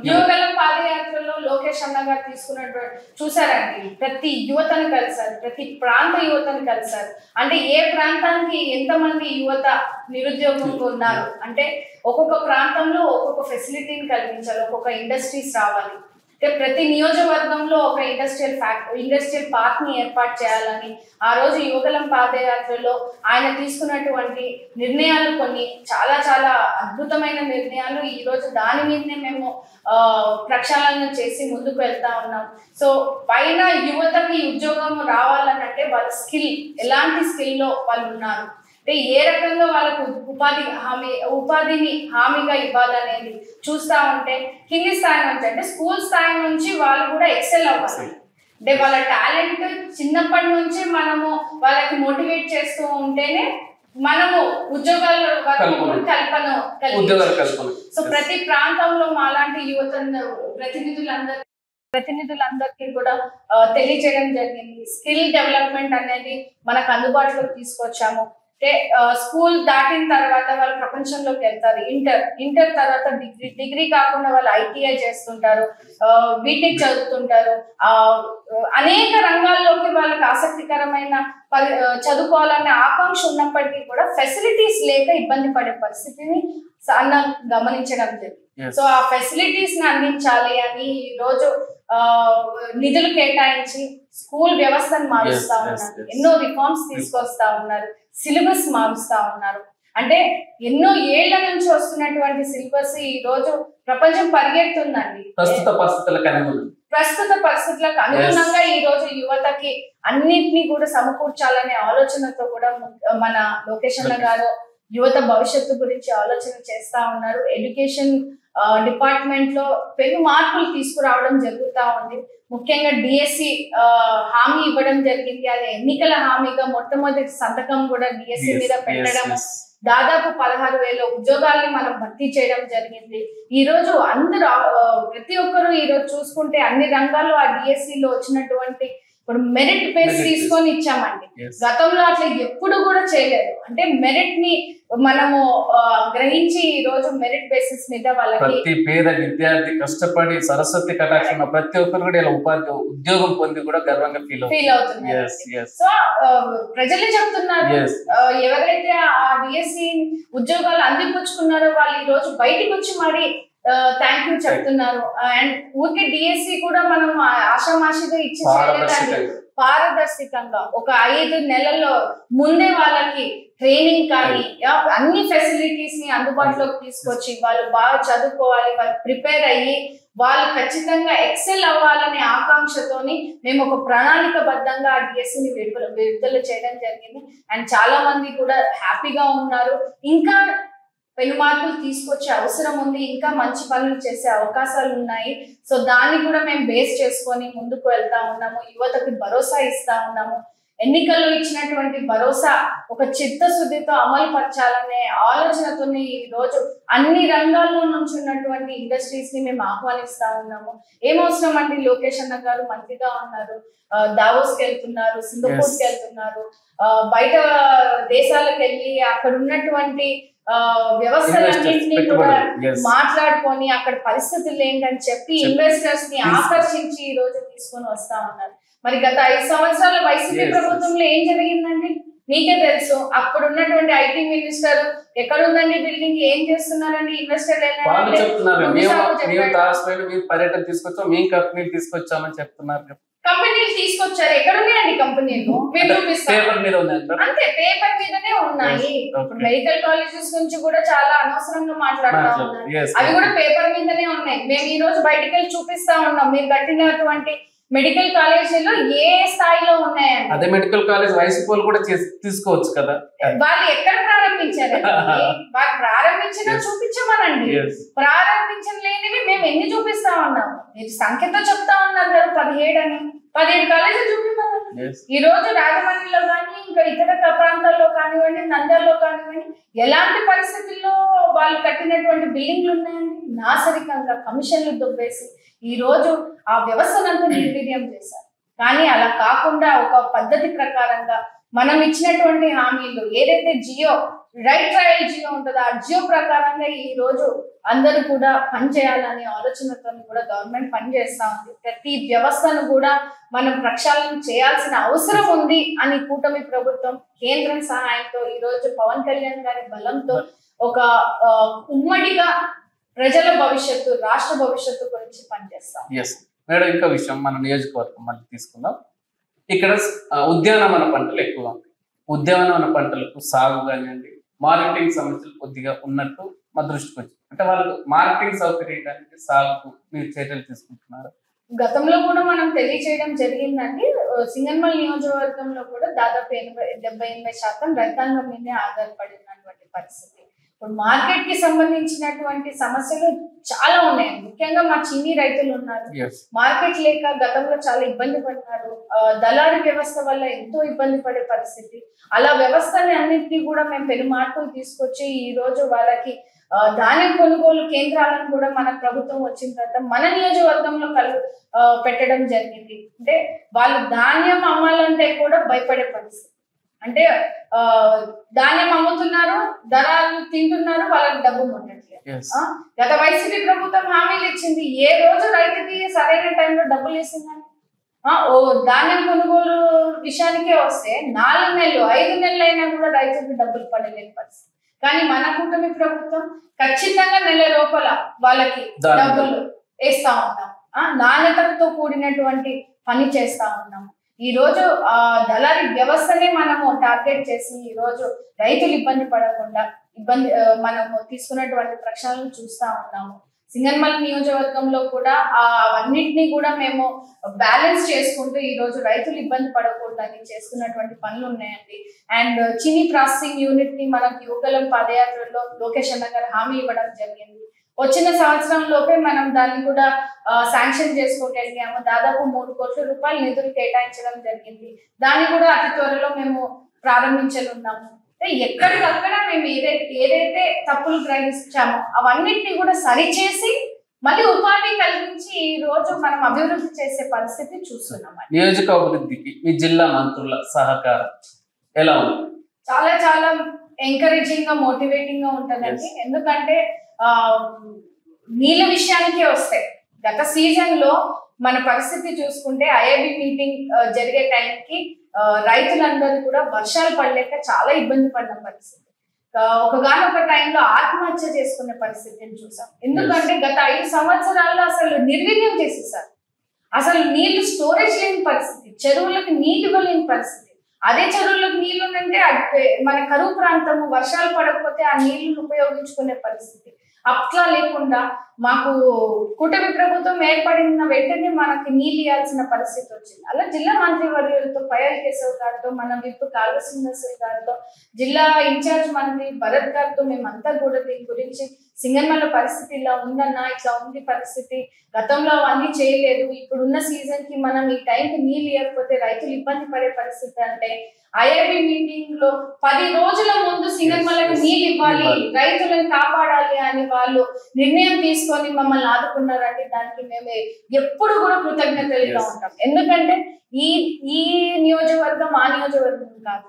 యువగలం పాదయాత్రలో లోకేష్ అన్న గారు తీసుకున్నటువంటి చూసారండి. ప్రతి యువతను కలిసారు, ప్రతి ప్రాంత యువతను కలిసారు. అంటే ఏ ప్రాంతానికి ఎంతమంది యువత నిరుద్యోగంగా ఉన్నారు అంటే ఒక్కొక్క ప్రాంతంలో ఒక్కొక్క ఫెసిలిటీని కల్పించాలి, ఒక్కొక్క ఇండస్ట్రీస్ రావాలి. అంటే ప్రతి నియోజకవర్గంలో ఒక ఇండస్ట్రియల్ పార్క్ ని ఏర్పాటు చేయాలని ఆ రోజు యువగలం పాదయాత్రలో ఆయన తీసుకున్నటువంటి నిర్ణయాలు కొన్ని చాలా చాలా అద్భుతమైన నిర్ణయాలు. ఈ రోజు దాని మీదనే మేము ప్రక్షాళన చేసి ముందుకు వెళ్తా ఉన్నాం. సో పైన యువతకి ఉద్యోగం రావాలనంటే వాళ్ళ స్కిల్, ఎలాంటి స్కిల్లో వాళ్ళు ఉన్నారు, అంటే ఏ రకంగా వాళ్ళకు ఉపాధిని హామీగా ఇవ్వాలనేది చూస్తా ఉంటే కింది స్థాయి నుంచి అంటే స్కూల్ స్థాయి నుంచి వాళ్ళు కూడా ఎక్సెల్ అవ్వాలి. అంటే వాళ్ళ టాలెంట్ చిన్నప్పటి నుంచి మనము వాళ్ళకి మోటివేట్ చేస్తూ ఉంటేనే మనము ఉద్యోగాల కల్పన. సో ప్రతి ప్రాంతంలో మాలాంటి యువత ప్రతినిధులందరికీ కూడా తెలియజేయడం జరిగింది. స్కిల్ డెవలప్మెంట్ అనేది మనకు అందుబాటులోకి తీసుకొచ్చాము. అంటే స్కూల్ దాటిన తర్వాత వాళ్ళు ప్రపంచంలోకి వెళ్తారు. ఇంటర్ తర్వాత డిగ్రీ కాకుండా వాళ్ళు ఐటీఐ చేస్తుంటారు, బీటెక్ చదువుతుంటారు. అనేక రంగాల్లోకి వాళ్ళకి ఆసక్తికరమైన చదువుకోవాలనే ఆకాంక్ష ఉన్నప్పటికీ కూడా ఫెసిలిటీస్ లేక ఇబ్బంది పడే పరిస్థితిని అన్న గమనించడం జరిగింది. సో ఆ ఫెసిలిటీస్ ని అందించాలి అని ఈ రోజు నిధులు కేటాయించి స్కూల్ వ్యవస్థను మారుస్తా ఉన్నారు, ఎన్నో రిఫార్మ్స్ తీసుకొస్తా ఉన్నారు, సిలబస్ మారుస్తా ఉన్నారు. అంటే ఎన్నో ఏళ్ల నుంచి వస్తున్నటువంటి సిలబస్ ఈ రోజు ప్రపంచం పరిగెడుతుందండి. ప్రస్తుత పరిస్థితులకు అనుగుణంగా ఈ రోజు యువతకి అన్నిటినీ కూడా సమకూర్చాలనే ఆలోచనతో కూడా మన లోకేష్ అన్న గారు యువత భవిష్యత్తు గురించి ఆలోచన చేస్తా ఉన్నారు. ఎడ్యుకేషన్ డిపార్ట్మెంట్ లో పెను మార్పులు తీసుకురావడం జరుగుతా ఉంది. ముఖ్యంగా డిఎస్సి హామీ ఇవ్వడం జరిగింది. అది ఎన్నికల హామీగా మొట్టమొదటి సంతకం కూడా డిఎస్సి మీద పెట్టడం, దాదాపు 16,000 ఉద్యోగాల్ని మనం భర్తీ చేయడం జరిగింది. ఈ రోజు అందరూ ప్రతి ఒక్కరు ఈ రోజు చూసుకుంటే అన్ని రంగాల్లో ఆ డిఎస్సిలో వచ్చినటువంటి ఇప్పుడు మెరిట్ బేస్ తీసుకొని ఇచ్చామండి. గతంలో అట్లా ఎప్పుడు కూడా చేయలేదు. అంటే మెరిట్ ని మనము గ్రహించి ఈ రోజు మెరిట్ బేసిస్ మీద వాళ్ళకి ప్రతి పేద విద్యార్థి కష్టపడి సరస్వతి కటాక్షం ప్రతి ఒక్కరు కూడా ఇలా ఉద్యోగం పొంది కూడా గర్వంగా ఫీల్ అవుతున్నారు. సో ప్రజలే చెప్తున్నారు, ఎవరైతే ఆ డిఎస్సి ఉద్యోగాలు అందిపుచ్చుకున్నారో వాళ్ళు ఈ రోజు బయటికి వచ్చి మరి థ్యాంక్ యూ చెప్తున్నారు. అండ్ ఊరికే డిఎస్సి కూడా మనం ఆషామాషిగా ఇచ్చి పారదర్శకంగా ఒక 5 నెలల్లో ముందే వాళ్ళకి ట్రైనింగ్ కానీ అన్ని ఫెసిలిటీస్ ని అందుబాటులోకి తీసుకొచ్చి వాళ్ళు బాగా చదువుకోవాలి, వాళ్ళు ప్రిపేర్ అయ్యి వాళ్ళు ఖచ్చితంగా ఎక్సెల్ అవ్వాలనే ఆకాంక్షతోని మేము ఒక ప్రణాళికబద్ధంగా ఆ డిఎస్సిని విడుదల చేయడం జరిగింది. అండ్ చాలా మంది కూడా హ్యాపీగా ఉన్నారు. ఇంకా పెను మార్పులు తీసుకొచ్చే అవసరం ఉంది, ఇంకా మంచి పనులు చేసే అవకాశాలు ఉన్నాయి. సో దాన్ని కూడా మేము బేస్ చేసుకొని ముందుకు వెళ్తా ఉన్నాము. యువతకి భరోసా ఇస్తా ఉన్నాము. ఎన్నికల్లో ఇచ్చినటువంటి భరోసా ఒక చిత్తశుద్ధితో అమలు పరచాలనే ఆలోచనతో ఈ రోజు అన్ని రంగాల్లో నుంచి ఉన్నటువంటి ఇండస్ట్రీస్ ని మేము ఆహ్వానిస్తా ఉన్నాము. ఏమవసరం అండి, లోకేష్ అన్న గారు మంత్రిగా ఉన్నారు, దావోస్ కి వెళ్తున్నారు, సింగపూర్ కి వెళ్తున్నారు, బయట దేశాలకు వెళ్ళి అక్కడ ఉన్నటువంటి వ్యవస్థలన్నింటినీ కూడా మాట్లాడుకొని అక్కడ పరిస్థితులు ఏంటని చెప్పి ఇన్వెస్టర్స్ ని ఆకర్షించి ఈ రోజు తీసుకొని వస్తా ఉన్నారు. మరి గత 5 సంవత్సరాల వైసీపీ ప్రభుత్వంలో ఏం జరిగిందండి మీకే తెలుసు. అప్పుడు ఉన్నటువంటి ఐటీ మినిస్టర్ ఎక్కడుందండి బిల్డింగ్, ఏం చేస్తున్నారండి ఇన్వెస్టర్ పర్యటన తీసుకొచ్చాం, మేము కంపెనీలు తీసుకొచ్చామని చెప్తున్నారు. కంపెనీలు తీసుకొచ్చారు, ఎక్కడున్నాయండి కంపెనీలు మేము చూపిస్తాం. అంతే, పేపర్ మీదనే ఉన్నాయి. మెడికల్ కాలేజెస్ నుంచి కూడా చాలా అనవసరంగా మాట్లాడుతా ఉన్నారు, అవి కూడా పేపర్ మీదనే ఉన్నాయి. మేము ఈ రోజు బయటికి వెళ్ళి చూపిస్తా ఉన్నాం మీరు కట్టినటువంటి మెడికల్ కాలేజీలో ఏ స్థాయిలో ఉన్నాయండి. అదే మెడికల్ కాలేజ్ వైసీపీ కూడా తీసుకోవచ్చు కదా. వాళ్ళు ఎక్కడ ప్రారంభించారు, వాళ్ళు ప్రారంభించినా చూపించమనండి. ప్రారంభించలేనివి మేము ఎన్ని చూపిస్తా ఉన్నాము. మీరు సంఖ్యతో చెప్తా ఉన్నారు కదా 17 అని. 17 కాలేజీలు చూపిమనండి. ఈ రోజు రాజమండ్రిలో కానీ ఇంకా ఇతర ప్రాంతాల్లో కానివ్వండి, నంద్యాలలో కానివ్వండి, ఎలాంటి పరిస్థితుల్లో వాళ్ళు కట్టినటువంటి బిల్డింగ్లు ఉన్నాయండి. నాసరికంగా కమిషన్లు దొబ్బేసి ఈ రోజు ఆ వ్యవస్థనంతా నిర్వీర్యం చేశారు. కానీ అలా కాకుండా ఒక పద్ధతి ప్రకారంగా మనం ఇచ్చినటువంటి హామీలు ఏదైతే జియో రైట్ ట్రయల్ జియో ఉంటుందో ఆ జియో ప్రకారంగా ఈ రోజు అందరూ కూడా పనిచేయాలనే ఆలోచనతో కూడా గవర్నమెంట్ పనిచేస్తా ఉంది. ప్రతి వ్యవస్థను కూడా మనం ప్రక్షాళన చేయాల్సిన అవసరం ఉంది అని కూటమి ప్రభుత్వం కేంద్రం సహాయంతో ఈ రోజు పవన్ కళ్యాణ్ గారి బలంతో ఒక ఉమ్మడిగా ప్రజల భవిష్యత్తు, రాష్ట్ర భవిష్యత్తు గురించి పనిచేస్తాం. మేడం, ఇంకో విషయం మన నియోజకవర్గం మళ్ళీ తీసుకుందాం. ఇక్కడ ఉద్యానవన పంటలు ఎక్కువగా ఉంటాయి. ఉద్యానవన పంటలకు సాగు కానివ్వండి, మార్కెటింగ్ సమస్యలు కొద్దిగా ఉన్నట్టు మా దృష్టికి వచ్చింది. అంటే వాళ్ళకు మార్కెటింగ్ సౌకర్యానికి సాగుకు మీరు చర్యలు తీసుకుంటున్నారు? గతంలో కూడా మనం తెలియచేయడం జరిగిందండి. సింగనమల నియోజకవర్గంలో కూడా దాదాపు 70-80% రైతాంగం మీదే ఆధారపడినటువంటి పరిస్థితి. ఇప్పుడు మార్కెట్ కి సంబంధించినటువంటి సమస్యలు చాలా ఉన్నాయి. ముఖ్యంగా మా చిన్ని రైతులు ఉన్నారు, మార్కెట్ లేక గతంలో చాలా ఇబ్బంది పడినారు. దళారీ వ్యవస్థ వల్ల ఎంతో ఇబ్బంది పడే పరిస్థితి. అలా వ్యవస్థని అన్నింటినీ కూడా మేము పెను మార్పులు తీసుకొచ్చి ఈ రోజు వాళ్ళకి ధాన్యం కొనుగోలు కేంద్రాలను కూడా మన ప్రభుత్వం వచ్చిన తర్వాత మన నియోజకవర్గంలో పెట్టడం జరిగింది. అంటే వాళ్ళు ధాన్యం అమ్మాలంటే కూడా భయపడే పరిస్థితి. అంటే ధాన్యం అమ్ముతున్నారు, ధరలు తింటున్నారు, వాళ్ళకి డబ్బు ఉండట్లేదు. గత వైసీపీ ప్రభుత్వం హామీలు ఇచ్చింది, ఏ రోజు రైతుకి సరైన టైంలో డబ్బులు ఇస్తుందని. ధాన్యం కొనుగోలు విషయానికే వస్తే 4 నెలలు 5 నెలలు అయినా కూడా రైతుకి డబ్బులు పడలేని పరిస్థితి. కానీ మన కూటమి ప్రభుత్వం ఖచ్చితంగా నెల లోపల వాళ్ళకి డబ్బులు వేస్తా ఉన్నాం. నాణ్యతతో కూడినటువంటి పని చేస్తా ఉన్నాము. ఈ రోజు దళారీ వ్యవస్థనే మనము టార్గెట్ చేసి ఈ రోజు రైతులు ఇబ్బంది పడకుండా మనము తీసుకున్నటువంటి ప్రక్షాళనలు చూస్తా ఉన్నాము. సింగనమల నియోజకవర్గంలో కూడా అవన్నిటినీ కూడా మేము బ్యాలెన్స్ చేసుకుంటూ ఈ రోజు రైతులు ఇబ్బంది పడకుండా చేసుకున్నటువంటి పనులు ఉన్నాయండి. అండ్ చిన్ని ప్రాసెసింగ్ యూనిట్ ని మనకు యువగలం పాదయాత్రలో లోకేష్ అన్న గారు హామీ ఇవ్వడం జరిగింది. వచ్చిన సంవత్సరం లోపే మనం దాన్ని కూడా శాంక్షన్ చేసుకోగలిగాము. దాదాపు 3 కోట్ల రూపాయలు నిధులు కేటాయించడం జరిగింది. దాన్ని కూడా అతి త్వరలో మేము ప్రారంభించనున్నాము. ఎక్కడికక్కడ మేము ఏదైతే తప్పులు గ్రహించామో అవన్నిటిని కూడా సరిచేసి మళ్ళీ ఉపాధి కలిగించి ఈ రోజు మనం అభివృద్ధి చేసే పరిస్థితి చూస్తున్నాం. నియోజకాభివృద్ధికి మీ జిల్లా మంత్రుల సహకారం ఎలా ఉంది? చాలా చాలా ఎంకరేజింగ్ గా, మోటివేటింగ్ గా ఉంటుందండి. ఎందుకంటే నీళ్ళ విషయానికే వస్తాయి. గత సీజన్ లో మన పరిస్థితి చూసుకుంటే ఐఐబి మీటింగ్ జరిగే టైంకి రైతులందరూ కూడా వర్షాలు పడలేక చాలా ఇబ్బంది పడిన పరిస్థితి. ఒకగానొక టైంలో ఆత్మహత్య చేసుకునే పరిస్థితిని చూసాం. ఎందుకంటే గత 5 సంవత్సరాల్లో అసలు నిర్వీర్యం చేసేసారు. అసలు నీళ్లు స్టోరేజ్ లేని పరిస్థితి, చెరువులకు నీళ్లు ఇవ్వలేని పరిస్థితి. అదే చెరువులకు నీళ్లు ఉంటే మన కరువు ప్రాంతము, వర్షాలు పడకపోతే ఆ నీళ్లను ఉపయోగించుకునే పరిస్థితి. అట్లా లేకుండా మాకు కూటమి ప్రభుత్వం ఏర్పడిన వెంటనే మనకి నీళ్ళు ఇవ్వాల్సిన పరిస్థితి వచ్చింది. అలా జిల్లా మంత్రివర్యులతో పయ్యాల కేశవ్ గారితో, మన విప్ కాల్వ శ్రీనివాసరావు గారితో, జిల్లా ఇన్ఛార్జ్ మంత్రి భరత్ గారితో మేమంతా కూడా దీని గురించి సింగనమల పరిస్థితి ఇలా ఉందన్నా, ఇట్లా ఉంది పరిస్థితి, గతంలో అవన్నీ చేయలేదు, ఇప్పుడున్న సీజన్ కి మనం ఈ టైంకి నీళ్ళు ఇవ్వకపోతే రైతులు ఇబ్బంది పడే పరిస్థితి అంటే ఐఐబి మీటింగ్ లో 10 రోజుల ముందు సింగనమలకు నీళ్ళు ఇవ్వాలి, రైతులను కాపాడాలి అని వాళ్ళు నిర్ణయం తీసుకొని మమ్మల్ని ఆదుకున్నారంటే దానికి మేము ఎప్పుడు కూడా కృతజ్ఞతలుగా ఉంటాం. ఎందుకంటే ఈ ఈ నియోజకవర్గం ఆ నియోజకవర్గం కాదు,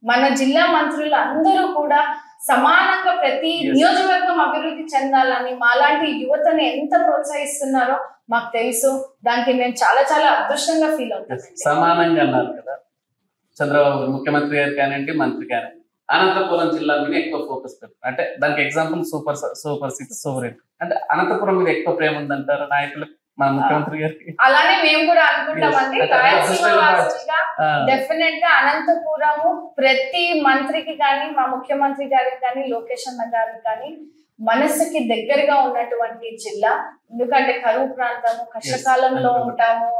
మన జిల్లా మంత్రులు అందరూ కూడా సమానంగా ప్రతి నియోజకవర్గం అభివృద్ధి చెందాలని మాలాంటి యువతని ఎంత ప్రోత్సహిస్తున్నారో మాకు తెలుసు. దానికి మేము చాలా చాలా అదృష్టంగా ఫీల్ అవుతాం. సమానంగా అన్నారు కదా చంద్రబాబు ముఖ్యమంత్రి గారు కానివ్వండి, మంత్రి కానివ్వండి, అనంతపురం జిల్లా మీద ఎక్కువ ఫోకస్ పెట్టారు. అంటే దానికి ఎగ్జాంపుల్ సూపర్ 6 సూపర్ 8. అంటే అనంతపురం మీద ఎక్కువ ప్రేమ ఉందంటారు నాయకులకు, మన ముఖ్యమంత్రి గారికి. అలానే మేము కూడా అనుకుంటామండి. డెఫినెట్ గా అనంతపురము ప్రతి మంత్రికి కానీ, మా ముఖ్యమంత్రి గారికి కానీ, లోకేష్ అన్న గారికి కానీ మనసుకి దగ్గరగా ఉన్నటువంటి జిల్లా. ఎందుకంటే కరువు ప్రాంతము, కష్టకాలంలో ఉంటాము,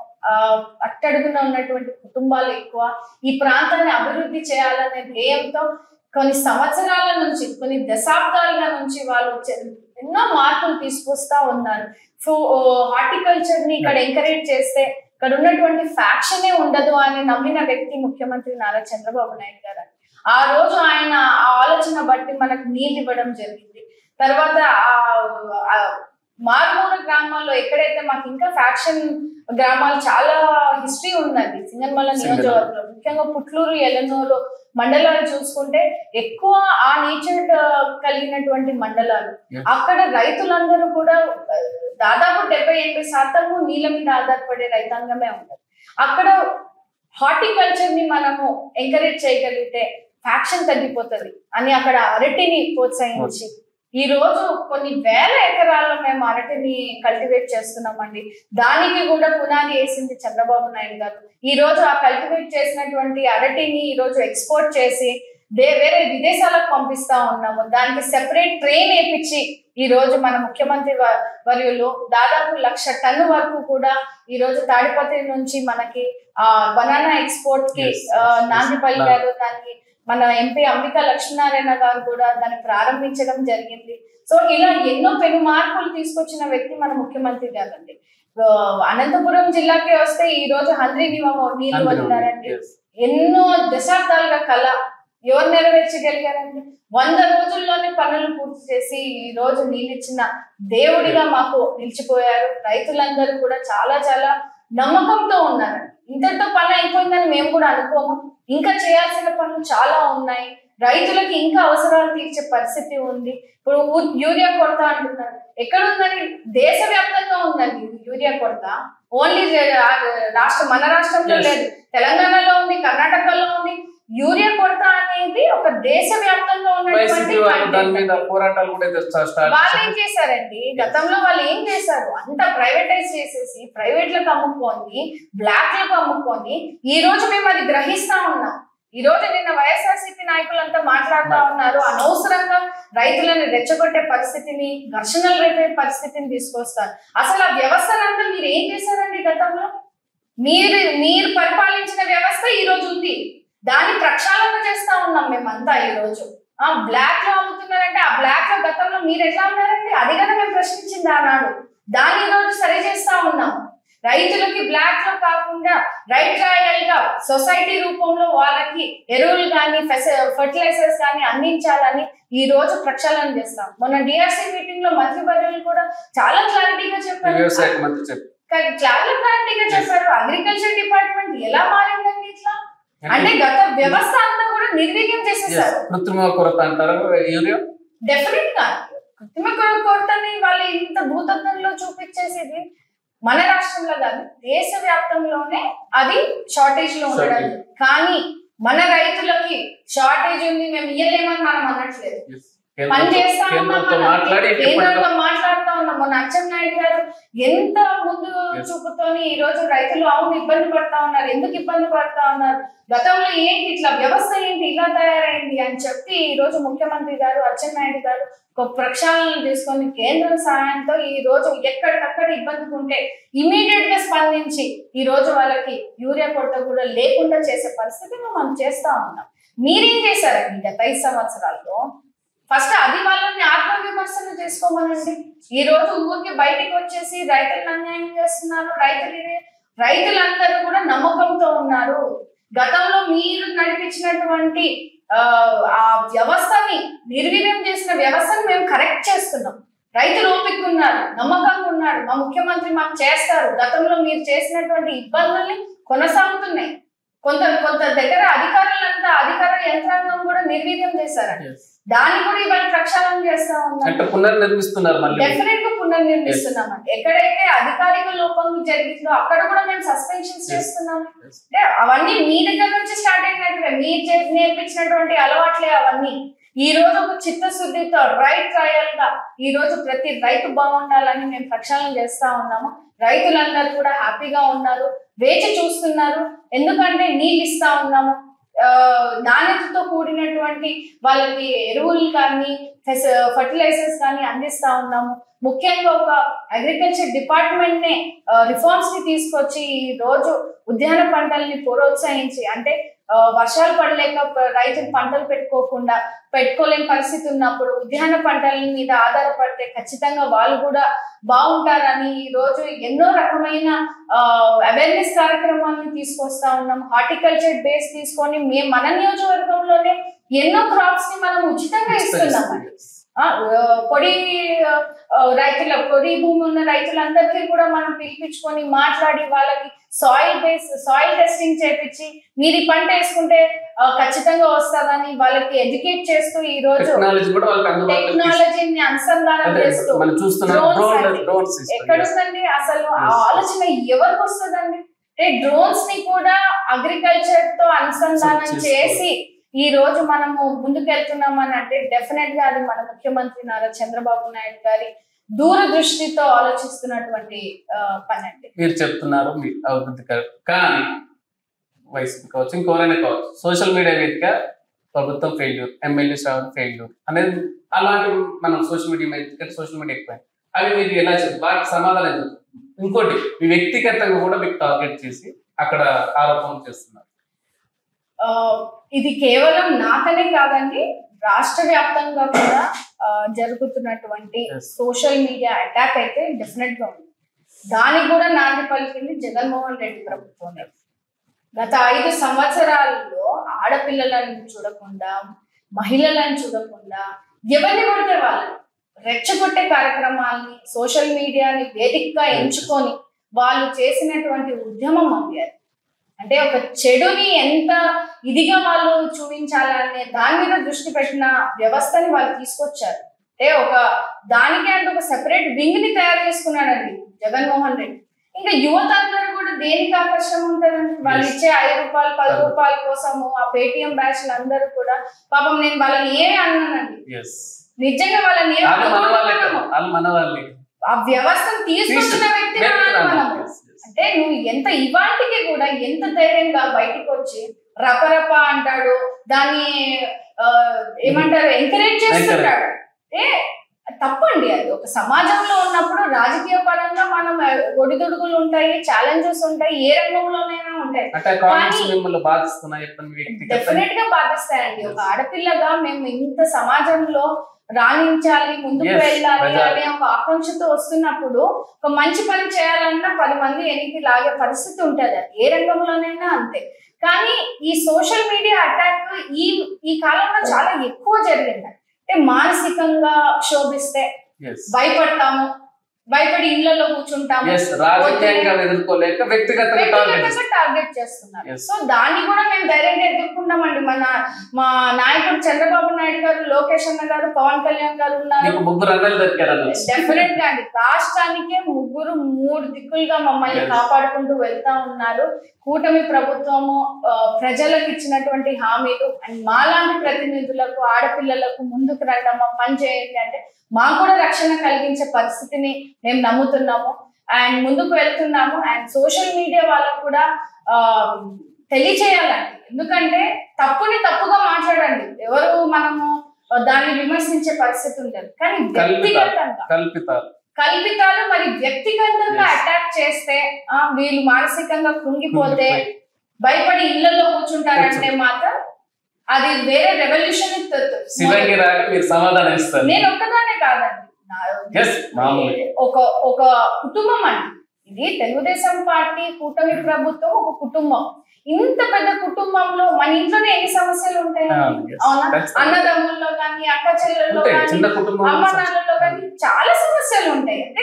అట్టడుగున ఉన్నటువంటి కుటుంబాలు ఎక్కువ. ఈ ప్రాంతాన్ని అభివృద్ధి చేయాలనే ధ్యేయంతో కొన్ని సంవత్సరాల నుంచి, కొన్ని దశాబ్దాల నుంచి వాళ్ళు ఎన్నో మార్పులు తీసుకొస్తా ఉన్నారు. హార్టికల్చర్ ని ఇక్కడ ఎంకరేజ్ చేస్తే ఇక్కడ ఉన్నటువంటి ఫ్యాక్షనే ఉండదు అని నమ్మిన వ్యక్తి ముఖ్యమంత్రి నారా చంద్రబాబు నాయుడు గారు. ఆ రోజు ఆయన ఆ ఆలోచన బట్టి మనకు నీళ్ళు ఇవ్వడం జరిగింది. తర్వాత మారుమూల గ్రామాల్లో ఎక్కడైతే మాకు ఇంకా ఫ్యాక్షన్ గ్రామాలు చాలా హిస్టరీ ఉందండి సింగనమల నియోజకవర్గంలో, ముఖ్యంగా పుట్లూరు, ఎలనూరు మండలాలు చూసుకుంటే ఎక్కువ ఆ నేచర్ కలిగినటువంటి మండలాలు. అక్కడ రైతులందరూ కూడా దాదాపు 70-80% నీళ్ళ మీద ఆధారపడే రైతాంగమే ఉంటుంది. అక్కడ హార్టికల్చర్ ని మనము ఎంకరేజ్ చేయగలిగితే ఫ్యాక్షన్ తగ్గిపోతుంది అని అక్కడ అరటిని ప్రోత్సహించి ఈ రోజు కొన్ని వేల ఎకరాల్లో మేము అరటిని కల్టివేట్ చేస్తున్నామండి. దానికి కూడా పునాది వేసింది చంద్రబాబు నాయుడు గారు. ఈ రోజు ఆ కల్టివేట్ చేసినటువంటి అరటిని ఈ రోజు ఎక్స్పోర్ట్ చేసి వేరే విదేశాలకు పంపిస్తా ఉన్నాము. దానికి సెపరేట్ ట్రైన్ వేపించి ఈ రోజు మన ముఖ్యమంత్రి వర్యులు దాదాపు 1,00,000 టన్ను వరకు కూడా ఈ రోజు తాడిపత్రి నుంచి మనకి బనానా ఎక్స్పోర్ట్ కి నాందిపల్లి గారు, దానికి మన ఎంపీ అంబికా లక్ష్మీనారాయణ గారు కూడా దాన్ని ప్రారంభించడం జరిగింది. సో ఇలా ఎన్నో పెను మార్పులు తీసుకొచ్చిన వ్యక్తి మన ముఖ్యమంత్రి గారండి. అనంతపురం జిల్లాకి వస్తే ఈ రోజు హంద్రీ నీళ్లు వదిలారండి. ఎన్నో దశాబ్దాలుగా కళ ఎవరు నెరవేర్చగలిగారండి? 100 రోజుల్లోనే పనులు పూర్తి చేసి ఈ రోజు నీళ్ళిచ్చిన దేవుడిగా మాకు నిలిచిపోయారు. రైతులందరూ కూడా చాలా చాలా నమ్మకంతో ఉన్నారు. ఇంతటితో పని అయిపోయిందని మేము కూడా అనుకోము. ఇంకా చేయాల్సిన పనులు చాలా ఉన్నాయి. రైతులకి ఇంకా అవసరాలు తీర్చే పరిస్థితి ఉంది. ఇప్పుడు యూరియా కొరత అంటున్నారు. ఎక్కడ ఉందని దేశవ్యాప్తంగా ఉందండి యూరియా కొరత. ఓన్లీ మన రాష్ట్రంలో లేదు, తెలంగాణలో ఉంది, కర్ణాటకలో ఉంది. యూరియా కొరత అనేది ఒక దేశవ్యాప్తంగా ఉన్నటువంటి వాళ్ళు ఏం చేశారండి గతంలో? వాళ్ళు ఏం చేశారు? అంతా ప్రైవేటైజ్ చేసేసి ప్రైవేట్లకు అమ్ముకొని, బ్లాక్ లకు అమ్ముకొని ఈ రోజు మేము అది గ్రహిస్తా ఉన్నాం. ఈ రోజు నిన్న వైఎస్ఆర్సీపీ నాయకులంతా మాట్లాడుతూ ఉన్నారు, అనవసరంగా రైతులను రెచ్చగొట్టే పరిస్థితిని, ఘర్షణలు రేపే పరిస్థితిని తీసుకొస్తారు. అసలు ఆ వ్యవస్థనంతా మీరు ఏం చేశారండి గతంలో? మీరు పరిపాలించిన వ్యవస్థ ఈ రోజు ఉంది, దాన్ని ప్రక్షాళన చేస్తా ఉన్నాం మేమంతా. ఈ రోజు బ్లాక్ లో అమ్ముతున్నారంటే ఆ బ్లాక్ లో గతంలో మీరు ఎట్లా ఉన్నారండి? అది కదా మేము ప్రశ్నించింది ఆనాడు. దాన్ని ఈ రోజు సరి చేస్తా ఉన్నాం. రైతులకి బ్లాక్ లో కాకుండా రైట్ రాయల్ గా సొసైటీ రూపంలో వాళ్ళకి ఎరువులు కానీ ఫర్టిలైజర్స్ కానీ అందించాలని ఈ రోజు ప్రక్షాళన చేస్తాం. మొన్న డిఆర్సీ మీటింగ్ లో మంత్రివర్యులు కూడా చాలా క్లారిటీగా చెప్పారు. చాలా క్లారిటీగా చెప్పారు అగ్రికల్చర్ డిపార్ట్మెంట్ ఎలా మారిందండి ఇట్లా అంటే గత వ్యవస్థ అంతా కూడా నిర్వీర్యం చేసేసారు. కృత్రిమ కొరత అంటారు యూరియా. డెఫినెట్ గా కృత్రిమ కొరతని వాళ్ళు ఇంత భూతత్వంలో చూపించేసేది మన రాష్ట్రంలో కాదు, దేశవ్యాప్తంలోనే అది షార్టేజ్ లో ఉండడం. కానీ మన రైతులకి షార్టేజ్ ఉంది మేము ఇయ్యలేమని మనం అనట్లేదు. పని చేస్తా ఉన్నాం, కేంద్రంతో మాట్లాడి కేంద్రంతో మాట్లాడుతా ఉన్నాం. మొన్న అచ్చెన్నాయుడు గారు ఎంత ముందు చూపుతోని ఈ రోజు రైతులు అవును ఇబ్బంది పడతా ఉన్నారు, ఎందుకు ఇబ్బంది పడతా ఉన్నారు, గతంలో ఏంటి ఇట్లా వ్యవస్థ ఏంటి ఇలా తయారైంది అని చెప్పి ఈ రోజు ముఖ్యమంత్రి గారు అచ్చెన్నాయుడు గారు ఒక ప్రక్షాళన తీసుకొని కేంద్రం సహాయంతో ఈ రోజు ఎక్కడికక్కడ ఇబ్బంది ఉంటే ఇమీడియట్ గా స్పందించి ఈ రోజు వాళ్ళకి యూరియా కొరత కూడా లేకుండా చేసే పరిస్థితిని మనం చేస్తా ఉన్నాం. మీరేం చేశారండి గత 5 సంవత్సరాల్లో? ఫస్ట్ అది వాళ్ళని ఆత్మవిమర్శన చేసుకోమనండి. ఈ రోజు ఊరికి బయటికి వచ్చేసి రైతులను అన్యాయం చేస్తున్నారు, రైతులందరూ కూడా నమ్మకంతో ఉన్నారు. గతంలో మీరు నడిపించినటువంటి ఆ వ్యవస్థని నిర్వీర్యం చేసిన వ్యవస్థను మేము కరెక్ట్ చేస్తున్నాం. రైతులు ఓపిక ఉన్నారు, నమ్మకంగా ఉన్నారు, మా ముఖ్యమంత్రి మాకు చేస్తారు. గతంలో మీరు చేసినటువంటి ఇబ్బందుల్ని కొనసాగుతున్నాయి. కొంత దగ్గర అధికార యంత్రాంగం కూడా నిర్వీర్యం చేశారండి. దాన్ని కూడా ఇవాళ ప్రక్షాళన చేస్తా ఉన్నాం, పునర్నిర్మిస్తున్నారు. డెఫినెట్ గా పునర్నిర్మిస్తున్నామండి. ఎక్కడైతే అధికారిక లోపం జరిగిందో అక్కడ కూడా మేము సస్పెన్షన్స్ చేస్తున్నాం. అంటే అవన్నీ మీ దగ్గర నుంచి స్టార్ట్ అయినట్టుగా మీరు నేర్పించినటువంటి అలవాట్లే అవన్నీ. ఈ రోజు ఒక చిత్తశుద్ధితో రాయల్ గా ఈ రోజు ప్రతి రైతు బాగుండాలని మేము ప్రక్షాళన చేస్తా ఉన్నాము. రైతులందరూ కూడా హ్యాపీగా ఉన్నారు, వేచి చూస్తున్నారు. ఎందుకంటే నీళ్ళు ఇస్తా ఉన్నాము, నాణ్యతతో కూడినటువంటి వాళ్ళకి ఎరువులు కానీ ఫర్టిలైజర్స్ కానీ అందిస్తా ఉన్నాము. ముఖ్యంగా ఒక అగ్రికల్చర్ డిపార్ట్మెంట్ నే రిఫార్మ్స్ ని తీసుకొచ్చి ఈ రోజు ఉద్యాన పంటల్ని ప్రోత్సహించి, అంటే వర్షాలు పడలేక రైతులు పంటలు పెట్టుకోలేని పరిస్థితి ఉన్నప్పుడు ఉద్యాన పంటల మీద ఆధారపడితే ఖచ్చితంగా వాళ్ళు కూడా బాగుంటారని ఈ రోజు ఎన్నో రకమైన అవేర్నెస్ కార్యక్రమాలను తీసుకొస్తా ఉన్నాం. హార్టికల్చర్ బేస్ తీసుకొని మేము మన నియోజకవర్గంలోనే ఎన్నో క్రాప్స్ ని మనం ఉచితంగా ఇస్తున్నామండి. పొడి భూమి ఉన్న రైతులందరికీ కూడా మనం పిలిపించుకొని మాట్లాడి వాళ్ళకి సాయిల్ టెస్టింగ్ చేపించి మీరు ఈ పంట వేసుకుంటే ఖచ్చితంగా వస్తుందని వాళ్ళకి ఎడ్యుకేట్ చేస్తూ ఈ రోజు టెక్నాలజీని అనుసంధానం చేస్తూ ఎక్కడుందండి అసలు ఆలోచన ఎవరికి వస్తుందండి? అంటే డ్రోన్స్ ని కూడా అగ్రికల్చర్ తో అనుసంధానం చేసి ఈ రోజు మనము ముందుకెళ్తున్నామని అంటే డెఫినెట్ గా అది మన ముఖ్యమంత్రి నారా చంద్రబాబు నాయుడు గారి దూరదృష్టితో ఆలోచిస్తున్నటువంటి పని అండి. మీరు చెప్తున్నారు మీ అభివృద్ధి, కానీ వైసీపీ కావచ్చు ఇంకోరైనా కావచ్చు సోషల్ మీడియా వేదిక ప్రభుత్వం ఫెయిల్యూర్, ఎమ్మెల్యేస్ రావడం ఫెయిల్యూర్ అనేది అలాంటి మనం సోషల్ మీడియా ఎక్కువ అవి మీరు ఎలా చెప్తారు? వాటికి సమాధానం చెప్తారు. ఇంకోటి మీ వ్యక్తిగతంగా కూడా మీకు టార్గెట్ చేసి అక్కడ ఆరోపణలు చేస్తున్నారు. ఇది కేవలం నాకనే కాదండి, రాష్ట్ర వ్యాప్తంగా కూడా జరుగుతున్నటువంటి సోషల్ మీడియా అటాక్ అయితే డెఫినెట్ గా ఉంది. దానికి కూడా నాంది పలికింది జగన్మోహన్ రెడ్డి ప్రభుత్వమే. గత 5 సంవత్సరాల్లో ఆడపిల్లలను చూడకుండా, మహిళలను చూడకుండా ఎవరిని కొడితే వాళ్ళని రెచ్చగొట్టే కార్యక్రమాల్ని సోషల్ మీడియాని వేదికగా ఎంచుకొని వాళ్ళు చేసినటువంటి ఉద్యమం ఉంది. అది అంటే ఒక చెడుని ఎంత ఇదిగా వాళ్ళు చూపించాలనే దాని మీద దృష్టి పెట్టిన వ్యవస్థని వాళ్ళు తీసుకొచ్చారు. అంటే దానికి అంటే ఒక సెపరేట్ వింగ్ ని తయారు చేసుకున్నాడండి జగన్మోహన్ రెడ్డి. ఇంకా యువత అందరూ కూడా దేనికి ఆకర్షణ ఉంటుందండి? వాళ్ళు ఇచ్చే 5 రూపాయలు 10 రూపాయల కోసము ఆ పేటిఎం బ్యాచ్ అందరూ కూడా పాపం నేను వాళ్ళని ఏమి అన్నానండి, నిజంగా వాళ్ళని ఆ వ్యవస్థను తీసుకొచ్చిన వ్యక్తి మనము. అంటే నువ్వు ఎంత ఇవాటికి కూడా ఎంత ధైర్యంగా బయటకు వచ్చి రపరప అంటాడు, దాన్ని ఏమంటారు ఎంకరేజ్ చేస్తుంటాడు. అంటే తప్పండి. అది ఒక సమాజంలో ఉన్నప్పుడు రాజకీయ పరంగా మనం ఒడిదుడుకులు ఉంటాయి, ఛాలెంజెస్ ఉంటాయి, ఏ రంగంలోనైనా ఉంటాయి. డెఫినెట్ గా బాధిస్తాయండి. ఒక ఆడపిల్లగా మేము ఇంత సమాజంలో రాణించాలి, ముందుకు వెళ్ళాలి అనే ఒక ఆకాంక్షతో వస్తున్నప్పుడు ఒక మంచి పని చేయాలన్నా 10 మంది ఎనికి లాగే పరిస్థితి ఉంటది. ఏ రంగంలోనైనా అంతే. కానీ ఈ సోషల్ మీడియా అటాక్ ఈ కాలంలో చాలా ఎక్కువ జరిగింది. అంటే మానసికంగా క్షోభిస్తే భయపడతాము, భయపడి ఇళ్లలో కూర్చుంటాము, వ్యక్తిగతంగా టార్గెట్ చేస్తున్నారు. సో దాన్ని కూడా మేము ధైర్యంగా ఎదుర్కొన్న అనుకుంటున్నామండి. మా నాయకుడు చంద్రబాబు నాయుడు గారు, లోకేష్ అన్న గారు, పవన్ కళ్యాణ్ గారు ఉన్నారు. డెఫినెట్ గా అండి, రాష్ట్రానికే ముగ్గురు 3 దిక్కులుగా మమ్మల్ని కాపాడుకుంటూ వెళ్తా ఉన్నారు. కూటమి ప్రభుత్వము ప్రజలకు ఇచ్చినటువంటి హామీలు అండ్ మాలాంటి ప్రతినిధులకు, ఆడపిల్లలకు ముందుకు రండమ్మా, పని చేయండి అంటే మాకు కూడా రక్షణ కలిగించే పరిస్థితిని మేము నమ్ముతున్నాము అండ్ ముందుకు వెళ్తున్నాము. అండ్ సోషల్ మీడియా వాళ్ళకు కూడా తెలియచేయాలండి. ఎందుకంటే తప్పుని తప్పుగా మాట్లాడండి, ఎవరు మనము దాన్ని విమర్శించే పరిస్థితి ఉంటుంది. కానీ వ్యక్తిగతంగా కల్పితాలు మరి వ్యక్తిగతంగా అటాక్ చేస్తే వీళ్ళు మానసికంగా కృంగిపోతే భయపడి ఇళ్లలో కూర్చుంటారంటే మాత్రం అది వేరే రెవల్యూషన్. నేను ఒక్కదాన్నే కాదండి, ఒక కుటుంబం అండి ఇది. తెలుగుదేశం పార్టీ కూటమి ప్రభుత్వం ఒక కుటుంబం. ఇంత పెద్ద కుటుంబంలో మన ఇంట్లోనే ఎన్ని సమస్యలు ఉంటాయి అవునా? అన్నదమ్ముల్లో కానీ, అక్క చెల్లెల్లో కానీ, అమ్మ నాన్నలో కానీ చాలా సమస్యలు ఉంటాయి. అంటే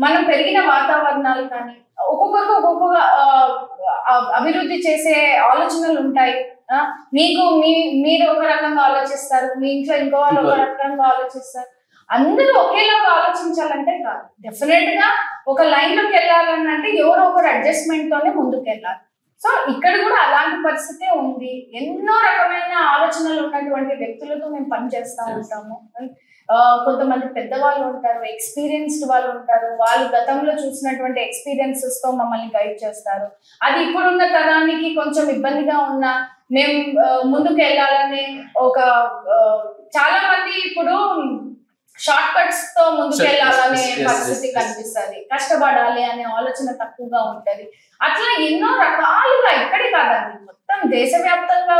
మనం పెరిగిన వాతావరణాలు కానీ ఒక్కొక్కరికి ఒక్కొక్క అభివృద్ధి చేసే ఆలోచనలు ఉంటాయి. మీరు ఒక రకంగా ఆలోచిస్తారు, మీ ఇంట్లో ఇంకో వాళ్ళు ఒక రకంగా ఆలోచిస్తారు. అందరూ ఒకేలాగా ఆలోచించాలంటే కాదు, డెఫినెట్ గా ఒక లైన్ లోకి వెళ్ళాలని అంటే ఎవరో ఒకరు అడ్జస్ట్మెంట్ తోనే ముందుకు వెళ్ళాలి. సో ఇక్కడ కూడా అలాంటి పరిస్థితే ఉంది. ఎన్నో రకమైన ఆలోచనలు ఉన్నటువంటి వ్యక్తులతో మేము పనిచేస్తూ ఉంటాము. కొంతమంది పెద్దవాళ్ళు ఉంటారు, ఎక్స్పీరియన్స్డ్ వాళ్ళు ఉంటారు, వాళ్ళు గతంలో చూసినటువంటి ఎక్స్పీరియన్సెస్ తో మమ్మల్ని గైడ్ చేస్తారు. అది ఇప్పుడున్న తరానికి కొంచెం ఇబ్బందిగా ఉన్నా మేము ముందుకు వెళ్ళాలని చాలా మంది ఇప్పుడు షార్ట్ కట్స్ తో ముందుకు వెళ్ళాలనే పరిస్థితి కనిపిస్తుంది. కష్టపడాలి అనే ఆలోచన తక్కువగా ఉంటది. అట్లా ఎన్నో రకాలుగా ఇక్కడే కాదండి, మొత్తం దేశవ్యాప్తంగా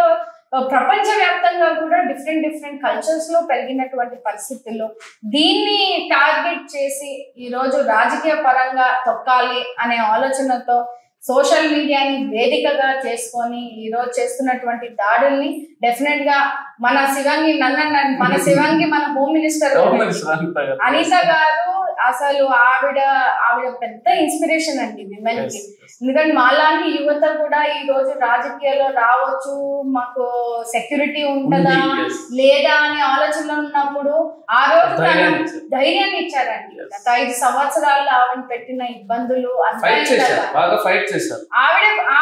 ప్రపంచవ్యాప్తంగా కూడా డిఫరెంట్ కల్చర్స్ లో పెరిగినటువంటి పరిస్థితుల్లో దీన్ని టార్గెట్ చేసి ఈ రోజు రాజకీయ పరంగా తొక్కాలి అనే ఆలోచనతో సోషల్ మీడియాని వేదికగా చేసుకొని ఈ రోజు చేస్తున్నటువంటి దాడుల్ని డెఫినెట్ గా మన శివంగి మన హోమ్ మినిస్టర్ అనిత గారు అసలు ఆవిడ పెద్ద ఇన్స్పిరేషన్ అండి విమెన్ కి. ఎందుకంటే మాలాంటి యువత కూడా ఈ రోజు రాజకీయాల్లో రావచ్చు, మాకు సెక్యూరిటీ ఉంటుందా లేదా అనే ఆలోచనలో ఉన్నప్పుడు ఆ రోజు ధైర్యాన్ని ఇచ్చారండి. గత 5 సంవత్సరాల్లో ఆవిడ పెట్టిన ఇబ్బందులు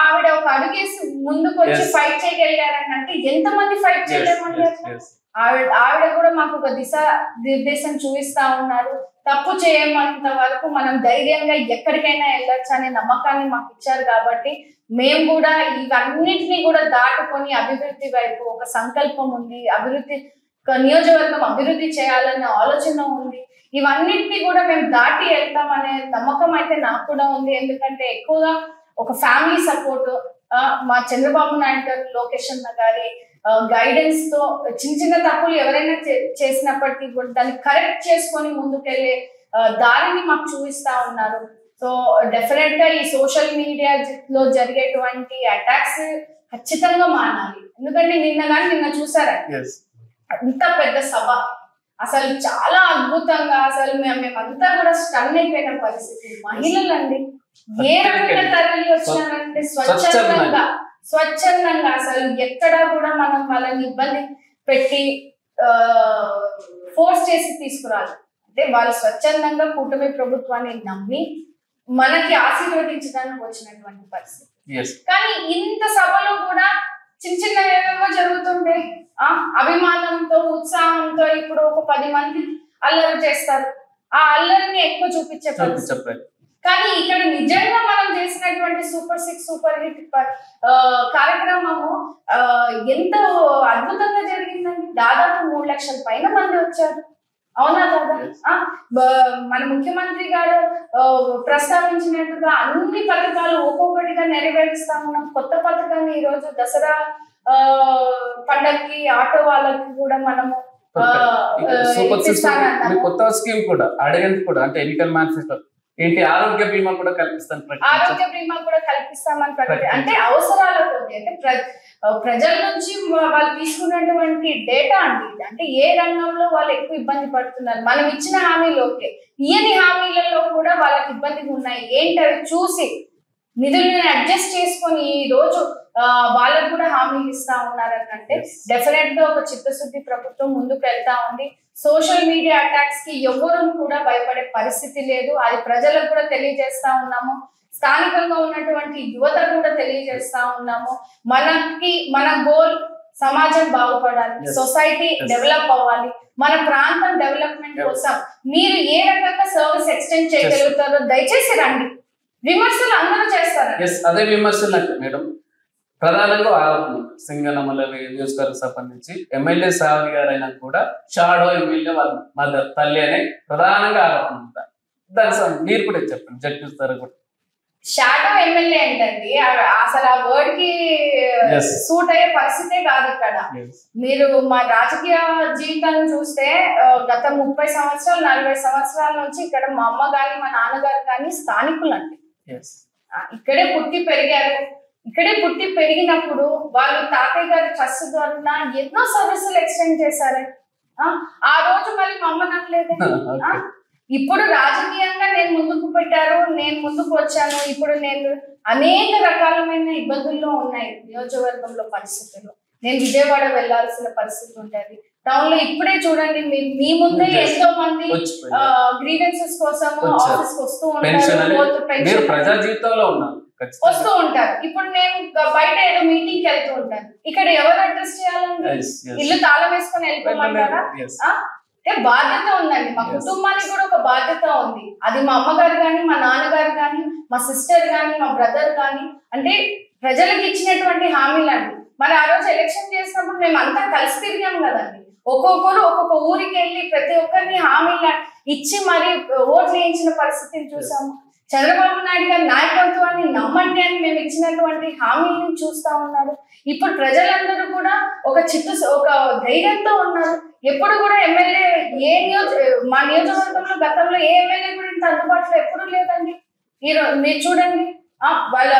ఆవిడ ఒక అడుగేసి ముందుకు వచ్చి ఫైట్ చేయగలిగారని అంటే ఎంతమంది ఫైట్ చేయలేమండి. ఆవిడ కూడా మాకు ఒక నిర్దేశం చూపిస్తా ఉన్నారు. తప్పు చేయమంత వరకు మనం ధైర్యంగా ఎక్కడికైనా వెళ్ళొచ్చు అనే నమ్మకాన్ని మాకు ఇచ్చారు. కాబట్టి మేము కూడా ఇవన్నిటినీ కూడా దాటుకొని అభివృద్ధి వైపు ఒక సంకల్పం ఉంది, నియోజకవర్గం అభివృద్ధి చేయాలనే ఆలోచన ఉంది. ఇవన్నిటినీ కూడా మేము దాటి వెళ్తామనే నమ్మకం అయితే నాకు కూడా ఉంది. ఎందుకంటే ఎక్కువగా ఒక ఫ్యామిలీ సపోర్ట్, మా చంద్రబాబు నాయుడు గారు, లోకేష్ అన్న గారి గైడెన్స్ తో చిన్న తప్పులు ఎవరైనా చేసినప్పటికీ కూడా దాన్ని కరెక్ట్ చేసుకొని ముందుకెళ్లే దారిని మాకు చూపిస్తా ఉన్నారు. సో డెఫినెట్ గా ఈ సోషల్ మీడియా లో జరిగేటువంటి అటాక్స్ ఖచ్చితంగా మానాలి. ఎందుకంటే నిన్న చూసారా అంత పెద్ద సభ, అసలు చాలా అద్భుతంగా, అసలు మేమంతా కూడా స్టన్ అయిపోయిన పరిస్థితి. మహిళలండి ఏ రకంగా తరలి వచ్చినారంటే స్వచ్ఛందంగా అసలు ఎక్కడా కూడా మనం వాళ్ళని ఇబ్బంది పెట్టి ఫోర్స్ చేసి తీసుకురాలి. అంటే వాళ్ళు స్వచ్ఛందంగా కూటమి ప్రభుత్వాన్ని నమ్మి మనకి ఆశీర్వదించడానికి వచ్చినటువంటి పరిస్థితి. కానీ ఇంత సభలో కూడా చిన్న ఏమేమో జరుగుతుంటే అభిమానంతో, ఉత్సాహంతో ఇప్పుడు ఒక 10 మంది అల్లరి చేస్తారు. ఆ అల్లరిని ఎక్కువ చూపించే పరిస్థితి. కానీ ఇక్కడ నిజంగా మనం చేసినటువంటి సూపర్ 6 సూపర్ హిట్ కార్యక్రమము ఎంతో అద్భుతంగా జరిగిందండి. దాదాపు 3 లక్షల పైన మంది వచ్చారు. అవునా కదా? మన ముఖ్యమంత్రి గారు ప్రస్తావించినట్టుగా అన్ని పథకాలు ఒక్కొక్కటిగా నెరవేరుస్తా ఉన్నాం. కొత్త పథకాన్ని ఈ రోజు దసరా పండగకి ఆటో వాళ్ళకి కూడా మనము కొత్త స్కీమ్ కూడా అడిగేందుకు కూడా అంటే ఎన్నికల మేనిఫెస్టో ఏంటి ఆరోగ్య బీమా కూడా కల్పిస్తామని ప్రకటి అంటే అవసరాల కొద్ది అంటే ప్రజల నుంచి వాళ్ళు తీసుకున్నటువంటి డేటా అండి. అంటే ఏ రంగంలో వాళ్ళు ఎక్కువ ఇబ్బంది పడుతున్నారు, మనం ఇచ్చిన హామీలు ఓకే, ఇయని హామీలలో కూడా వాళ్ళకి ఇబ్బందిగా ఉన్నాయి ఏంటవి చూసి నిధులను అడ్జస్ట్ చేసుకొని ఈ రోజు వాళ్ళకు కూడా హామీలు ఇస్తా ఉన్నారని అంటే డెఫినెట్ గా ఒక చిత్తశుద్ధి ప్రభుత్వం ముందుకు వెళ్తా ఉంది. సోషల్ మీడియా అటాక్స్ కి ఎవరు కూడా భయపడే పరిస్థితి లేదు. అది ప్రజలకు కూడా తెలియజేస్తా ఉన్నాము. స్థానికంగా ఉన్నటువంటి యువత కూడా తెలియజేస్తా ఉన్నాము. మన గోల్ సమాజం బాగుపడాలి, సొసైటీ డెవలప్ అవ్వాలి, మన ప్రాంతం డెవలప్మెంట్ కోసం మీరు ఏ రకంగా సర్వీస్ ఎక్స్టెండ్ చేయగలుగుతారో దయచేసి రండి. విమర్శలు అందరూ చేస్తారు. అదే విమర్శలు అంటే మేడం ప్రధానంగా ఆరోపణలు సింగనమల నియోజకవర్గం సంబంధించి ఎమ్మెల్యే శ్రావణి గారు అయినా కూడా షాడో ఎమ్మెల్యే వాళ్ళ మదర్ తల్లి అనే ప్రధానంగా ఆరోపణ ఉంటారు. దాని మీరు కూడా చెప్పండి జడ్పిస్తారు కూడా. షాడో ఎమ్మెల్యే ఏంటండి, అసలు ఆ వర్డ్ కి సూట్ అయ్యే పరిస్థితే కాదు ఇక్కడ. మీరు మా రాజకీయ జీవితాన్ని చూస్తే గత 30 సంవత్సరాలు 40 సంవత్సరాల నుంచి ఇక్కడ మా అమ్మ గాని మా నాన్నగారు కానీ స్థానికులు అండి. ఇక్కడే పుట్టి పెరిగారు. ఇక్కడే పుట్టి పెరిగినప్పుడు వాళ్ళు తాతయ్య గారి ట్రస్ట్ ద్వారా ఎన్నో సర్వీసులు ఎక్స్టెండ్ చేశారు. ఆ రోజు మళ్ళీ మా అమ్మ నమ్మలేదు. ఇప్పుడు రాజకీయంగా నేను ముందుకు పెట్టారు, నేను ముందుకు వచ్చాను. ఇప్పుడు నేను అనేక రకాలమైన ఇబ్బందుల్లో ఉన్నాయి నియోజకవర్గంలో పరిస్థితులు. నేను విజయవాడ వెళ్లాల్సిన పరిస్థితి ఉంటుంది. టౌన్ లో ఇప్పుడే చూడండి మీ ముందే ఎంతో మంది గ్రీవెన్సెస్ కోసం ఆఫీస్ వస్తూ వస్తూ ఉంటారు. ఇప్పుడు నేను బయట ఏదో మీటింగ్ కి వెళ్తూ ఉంటాను. ఇక్కడ ఎవరు అడ్రస్ చేయాలండి? ఇల్లు తాళం వేసుకొని వెళ్ళిపోమంటారా? అంటే బాధ్యత ఉందండి. మా కుటుంబానికి కూడా ఒక బాధ్యత ఉంది. అది మా అమ్మగారు కానీ మా నాన్నగారు కానీ మా సిస్టర్ కానీ మా బ్రదర్ కానీ అంటే ప్రజలకు ఇచ్చినటువంటి హామీలు అండి. మరి ఆ రోజు ఎలక్షన్ చేసినప్పుడు మేము అంతా కలిసి తిరిగాం కదండి. ఒక్కొక్కరు ఒక్కొక్క ఊరికి వెళ్ళి ప్రతి ఒక్కరిని హామీలు ఇచ్చి మరి ఓట్లు వేయించిన పరిస్థితిని చూసాము. చంద్రబాబు నాయుడు గారి నాయకత్వాన్ని నమ్మండి అని మేము ఇచ్చినటువంటి హామీలను చూస్తా ఉన్నారు. ఇప్పుడు ప్రజలందరూ కూడా ఒక ధైర్యంతో ఉన్నారు. ఎప్పుడు కూడా ఎమ్మెల్యే మా నియోజకవర్గంలో గతంలో ఏ ఎమ్మెల్యే కూడా ఇంత అందుబాటులో ఎప్పుడు లేదండి. మీరు చూడండి, వాళ్ళ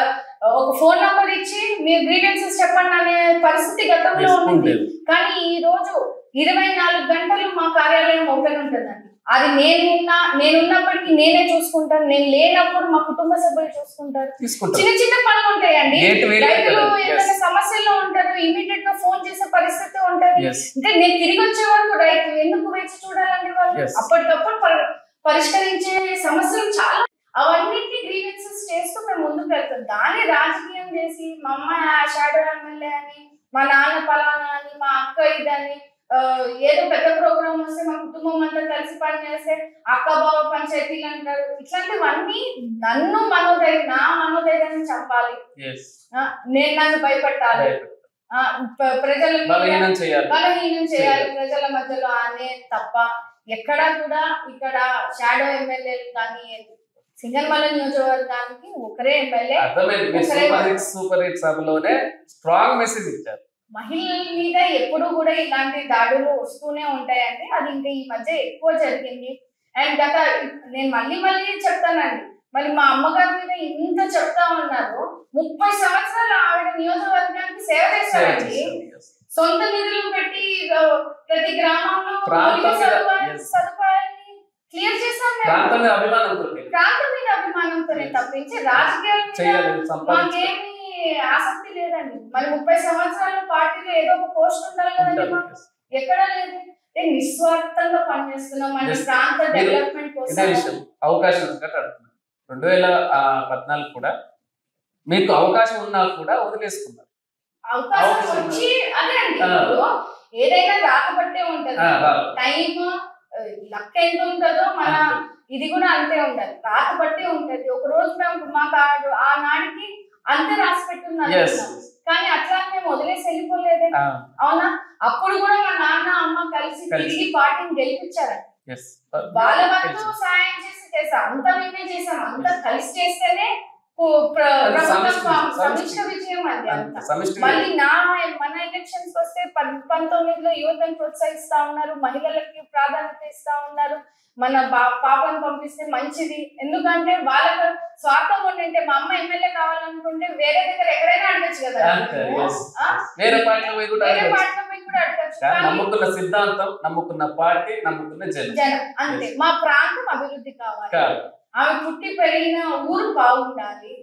ఒక ఫోన్ నంబర్ ఇచ్చి మీరు గ్రీవెన్సెస్ చెప్పండి అనే పరిస్థితి గతంలో ఉంది. కానీ ఈ రోజు 24 గంటలు మా కార్యాలయం ఓపెన్ ఉంటుందండి. అది నేనున్నప్పటికీ నేనే చూసుకుంటాను. నేను లేనప్పుడు మా కుటుంబ సభ్యులు చూసుకుంటారు. చిన్న చిన్న పనులు ఉంటాయండి. రైతులు ఏదైనా సమస్యల్లో ఉంటారు, ఇమీడియట్ గా ఫోన్ చేసే పరిస్థితి ఉంటది. అంటే నేను తిరిగి వచ్చే వరకు రైతు ఎందుకు వేచి చూడాలండి? వాళ్ళు అప్పటికప్పుడు పరిష్కరించే సమస్యలు చాలా. అవన్నిటిని గ్రీవెన్సెస్ చేస్తూ మేము ముందుకు వెళ్తాం. దాన్ని రాజకీయం చేసి మా అమ్మ షాడో ఎమ్మెల్యే అని, మా నాన్న పలానా అని, మా అక్క ఇదని, ఏదో పెద్ద ప్రోగ్రామ్ వస్తే మా కుటుంబం అంతా కలిసి పనిచేస్తే అక్క బావ పంచాయతీలు అంటారు. ఇట్లాంటివన్నీ నా మనోధైర్యాన్ని చంపాలి, నన్ను భయపెట్టాలి, ప్రజలను బలహీనం చేయాలి ప్రజల మధ్యలో అనే తప్ప ఎక్కడా కూడా ఇక్కడ షాడో ఎమ్మెల్యేలు కానీ సింగనమల నియోజకవర్గానికి ఒకరే ఎమ్మెల్యే. సూపర్ హిట్ సభలోనే స్ట్రాంగ్ మెసేజ్ ఇచ్చారు. మహిళల మీద ఎప్పుడు కూడా ఇలాంటి దాడులు వస్తూనే ఉంటాయండి. అది ఇంకా ఈ మధ్య ఎక్కువ జరిగింది. అండ్ నేను మళ్ళీ చెప్తానండి, మరి మా అమ్మగారి మీద ఇంత చెప్తా ఉన్నారు. 30 సంవత్సరాలు ఆవిడ నియోజకవర్గానికి సేవ చేశారండి. సొంత నిధులు పెట్టి ప్రతి గ్రామంలో సదుపాయాన్ని క్లియర్ చేశారు. ప్రాంతం మీద అభిమానంతోనే తప్పించి రాజకీయాలు మాకేమి ఆసక్తి లేదండి. మరి 30 సంవత్సరాల పార్టీలో ఏదో ఒక పోస్ట్ ఉండాలి కదండి. మాకు ఎక్కడా లేదు. నిస్వార్థంగా పనిచేస్తున్నాం మన ప్రాంత డెవలప్మెంట్ కోసం. అవకాశం 2014 కూడా మీకు అవకాశం ఉన్నా కూడా వదిలేసుకున్నారు. అవకాశం వచ్చి అదే అండి, ఏదైనా రాకబట్టే ఉంటది. టైం లక్ ఎంత ఉంటుందో మన ఇది కూడా అంతే ఉంటది. రాకబట్టే ఉంటది. ఒక రోజు మాకు ఆనాడికి అంతే రాసి పెట్టున్నారు. కానీ అట్లా మేము వదిలేసి వెళ్ళిపోలేదే, అవునా? అప్పుడు కూడా మా నాన్న అమ్మ కలిసి తిరిగి పార్టీని గెలిపించారు. వాళ్ళ వంతు సాయం చేసాం. అంతా మేమే చేసాం. అంతా కలిసి చేస్తేనే సమిష్ట విజయం అది. అంతా మళ్ళీ మన ఎలక్షన్స్ వస్తే 19లో యువతను ప్రోత్సహిస్తా ఉన్నారు, మహిళలకి ప్రాధాన్యత ఇస్తా ఉన్నారు. మన పాపను పంపిస్తే మంచిది. ఎందుకంటే వాళ్ళకు స్వార్థం ఉంటే మా అమ్మ ఎమ్మెల్యే కావాలనుకుంటే వేరే దగ్గర ఎక్కడైనా అడగచ్చు కదా, వేరే పార్టీలో పోయి కూడా అడగచ్చు. నమ్ముకున్న సిద్ధాంతం, నమ్ముకున్న పార్టీ, నమ్ముకున్న జనం అంతే. మా ప్రాంతం అభివృద్ధి కావాలి, ఆమె పుట్టి పెరిగిన ఊరు బాగుండాలి.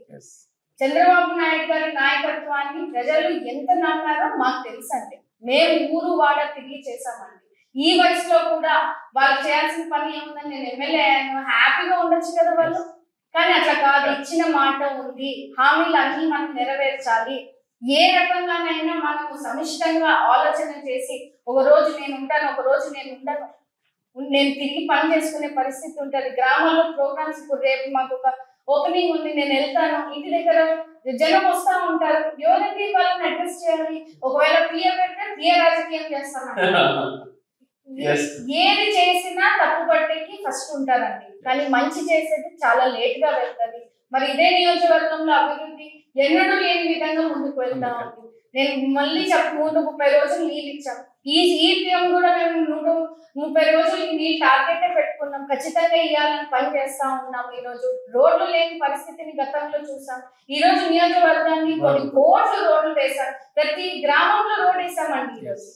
చంద్రబాబు నాయుడు గారి నాయకత్వాన్ని ప్రజలు ఎంత నమ్మారో మాకు తెలుసండి. మేము ఊరు వాడ తిరిగి చేసామండి. ఈ వయసులో కూడా వాళ్ళు చేయాల్సిన పని ఏముందని, నేను ఎమ్మెల్యే అయ్యాను, హ్యాపీగా ఉండొచ్చు కదా వాళ్ళు. కానీ అట్లా కాదు, ఇచ్చిన మాట ఉంది, హామీలు అన్ని మనం నెరవేర్చాలి. ఏ రకంగానైనా మనము సమిష్టంగా ఆలోచన చేసి ఒక రోజు నేను ఉంటాను, ఒక రోజు నేను ఉండను, నేను తిరిగి పని చేసుకునే పరిస్థితి ఉంటుంది. గ్రామాల్లో ప్రోగ్రామ్స్, ఇప్పుడు రేపు మాకు ఒక ఓపెనింగ్ ఉంది, నేను వెళ్తాను, ఇంటి దగ్గర జనం వస్తా ఉంటారు, ఎవరికి వాళ్ళని అడ్రస్ చేయాలి. ఒకవేళ పిఏ పెడితే పిఏ రాజకీయం చేస్తాను. ఏది చేసినా తప్పు పట్టేకి ఫస్ట్ ఉంటారండి, కానీ మంచి చేసేది చాలా లేట్ గా వెళ్తుంది. మరి ఇదే నియోజకవర్గంలో అభివృద్ధి ఎన్నడూ లేని విధంగా ముందుకు వెళ్తా ఉంది. నేను మళ్ళీ 130 రోజులు నీళ్ళు ఇచ్చాం. ఈ టీఎం కూడా మేము 130 రోజులకి నీళ్ళు టార్గెటే పెట్టుకున్నాం, ఖచ్చితంగా ఇవ్వాలని పని చేస్తా ఉన్నాం. ఈ రోజు రోడ్లు లేని పరిస్థితిని గతంలో చూసాం. ఈ రోజు నియోజకవర్గాన్ని కొన్ని కోట్ల రోడ్లు వేసాం. ప్రతి గ్రామంలో రోడ్ వేసామండి. ఈ రోజు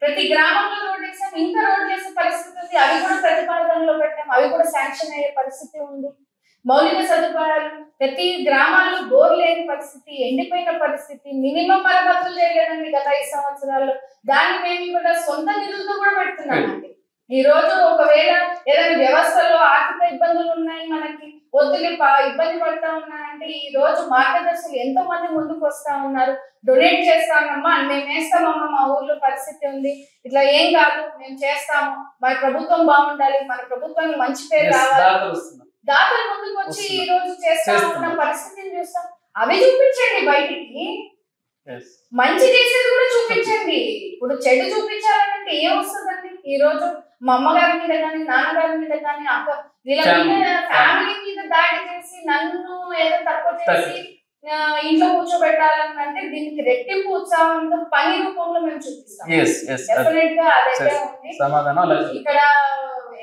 ప్రతి గ్రామంలో రోడ్ వేసాం. ఇంకా రోడ్లు వేసే పరిస్థితి ఉంది, అవి కూడా ప్రతిపాదనలో పెట్టాం, అవి కూడా శాంక్షన్ అయ్యే పరిస్థితి ఉంది. మౌలిక సదుపాయాలు, ప్రతి గ్రామాల్లో బోర్ లేని పరిస్థితి, ఎండిపోయిన పరిస్థితి, మినిమం మరమ్మతులు చేయలేదండి గత 5 సంవత్సరాల్లో. దాన్ని మేము కూడా సొంత నిధులతో కూడా పెడుతున్నామండి. ఈ రోజు ఒకవేళ ఏదైనా వ్యవస్థలో ఆర్థిక ఇబ్బందులు ఉన్నాయి, మనకి ఒత్తిడి ఇబ్బంది పడతా ఉన్నాయంటే ఈ రోజు మార్గదర్శకులు ఎంతో మంది ముందుకు వస్తా ఉన్నారు. డొనేట్ చేస్తామమ్మా, మేము వేస్తామమ్మా, మా ఊర్లో పరిస్థితి ఉంది, ఇట్లా ఏం కాదు, మేము చేస్తాము, మన ప్రభుత్వం బాగుండాలి, మన ప్రభుత్వానికి మంచి పేరు రావాలి, దాతలు ముందుకు వచ్చి ఈ రోజు చేస్తా ఉన్న పరిస్థితిని చూస్తాం. అవి చూపించండి బయటికి, మంచి చేసేది కూడా చూపించండి. ఇప్పుడు చెడు చూపించాలంటే ఏం వస్తుందండి? ఈ రోజు మా అమ్మగారి మీద కానీ, నాన్నగారి మీద కానీ, అక్క వీళ్ళ మీద, ఫ్యామిలీ మీద దాడి చేసి నన్ను ఏదో తక్కువ చేసి ఇంట్లో కూర్చోబెట్టాలని అంటే దీనికి రెట్టింపు ఉత్సాహంతో పని రూపంలో మేము చూపిస్తాం. డెఫినెట్ గా అదైతే ఉంది. ఇక్కడ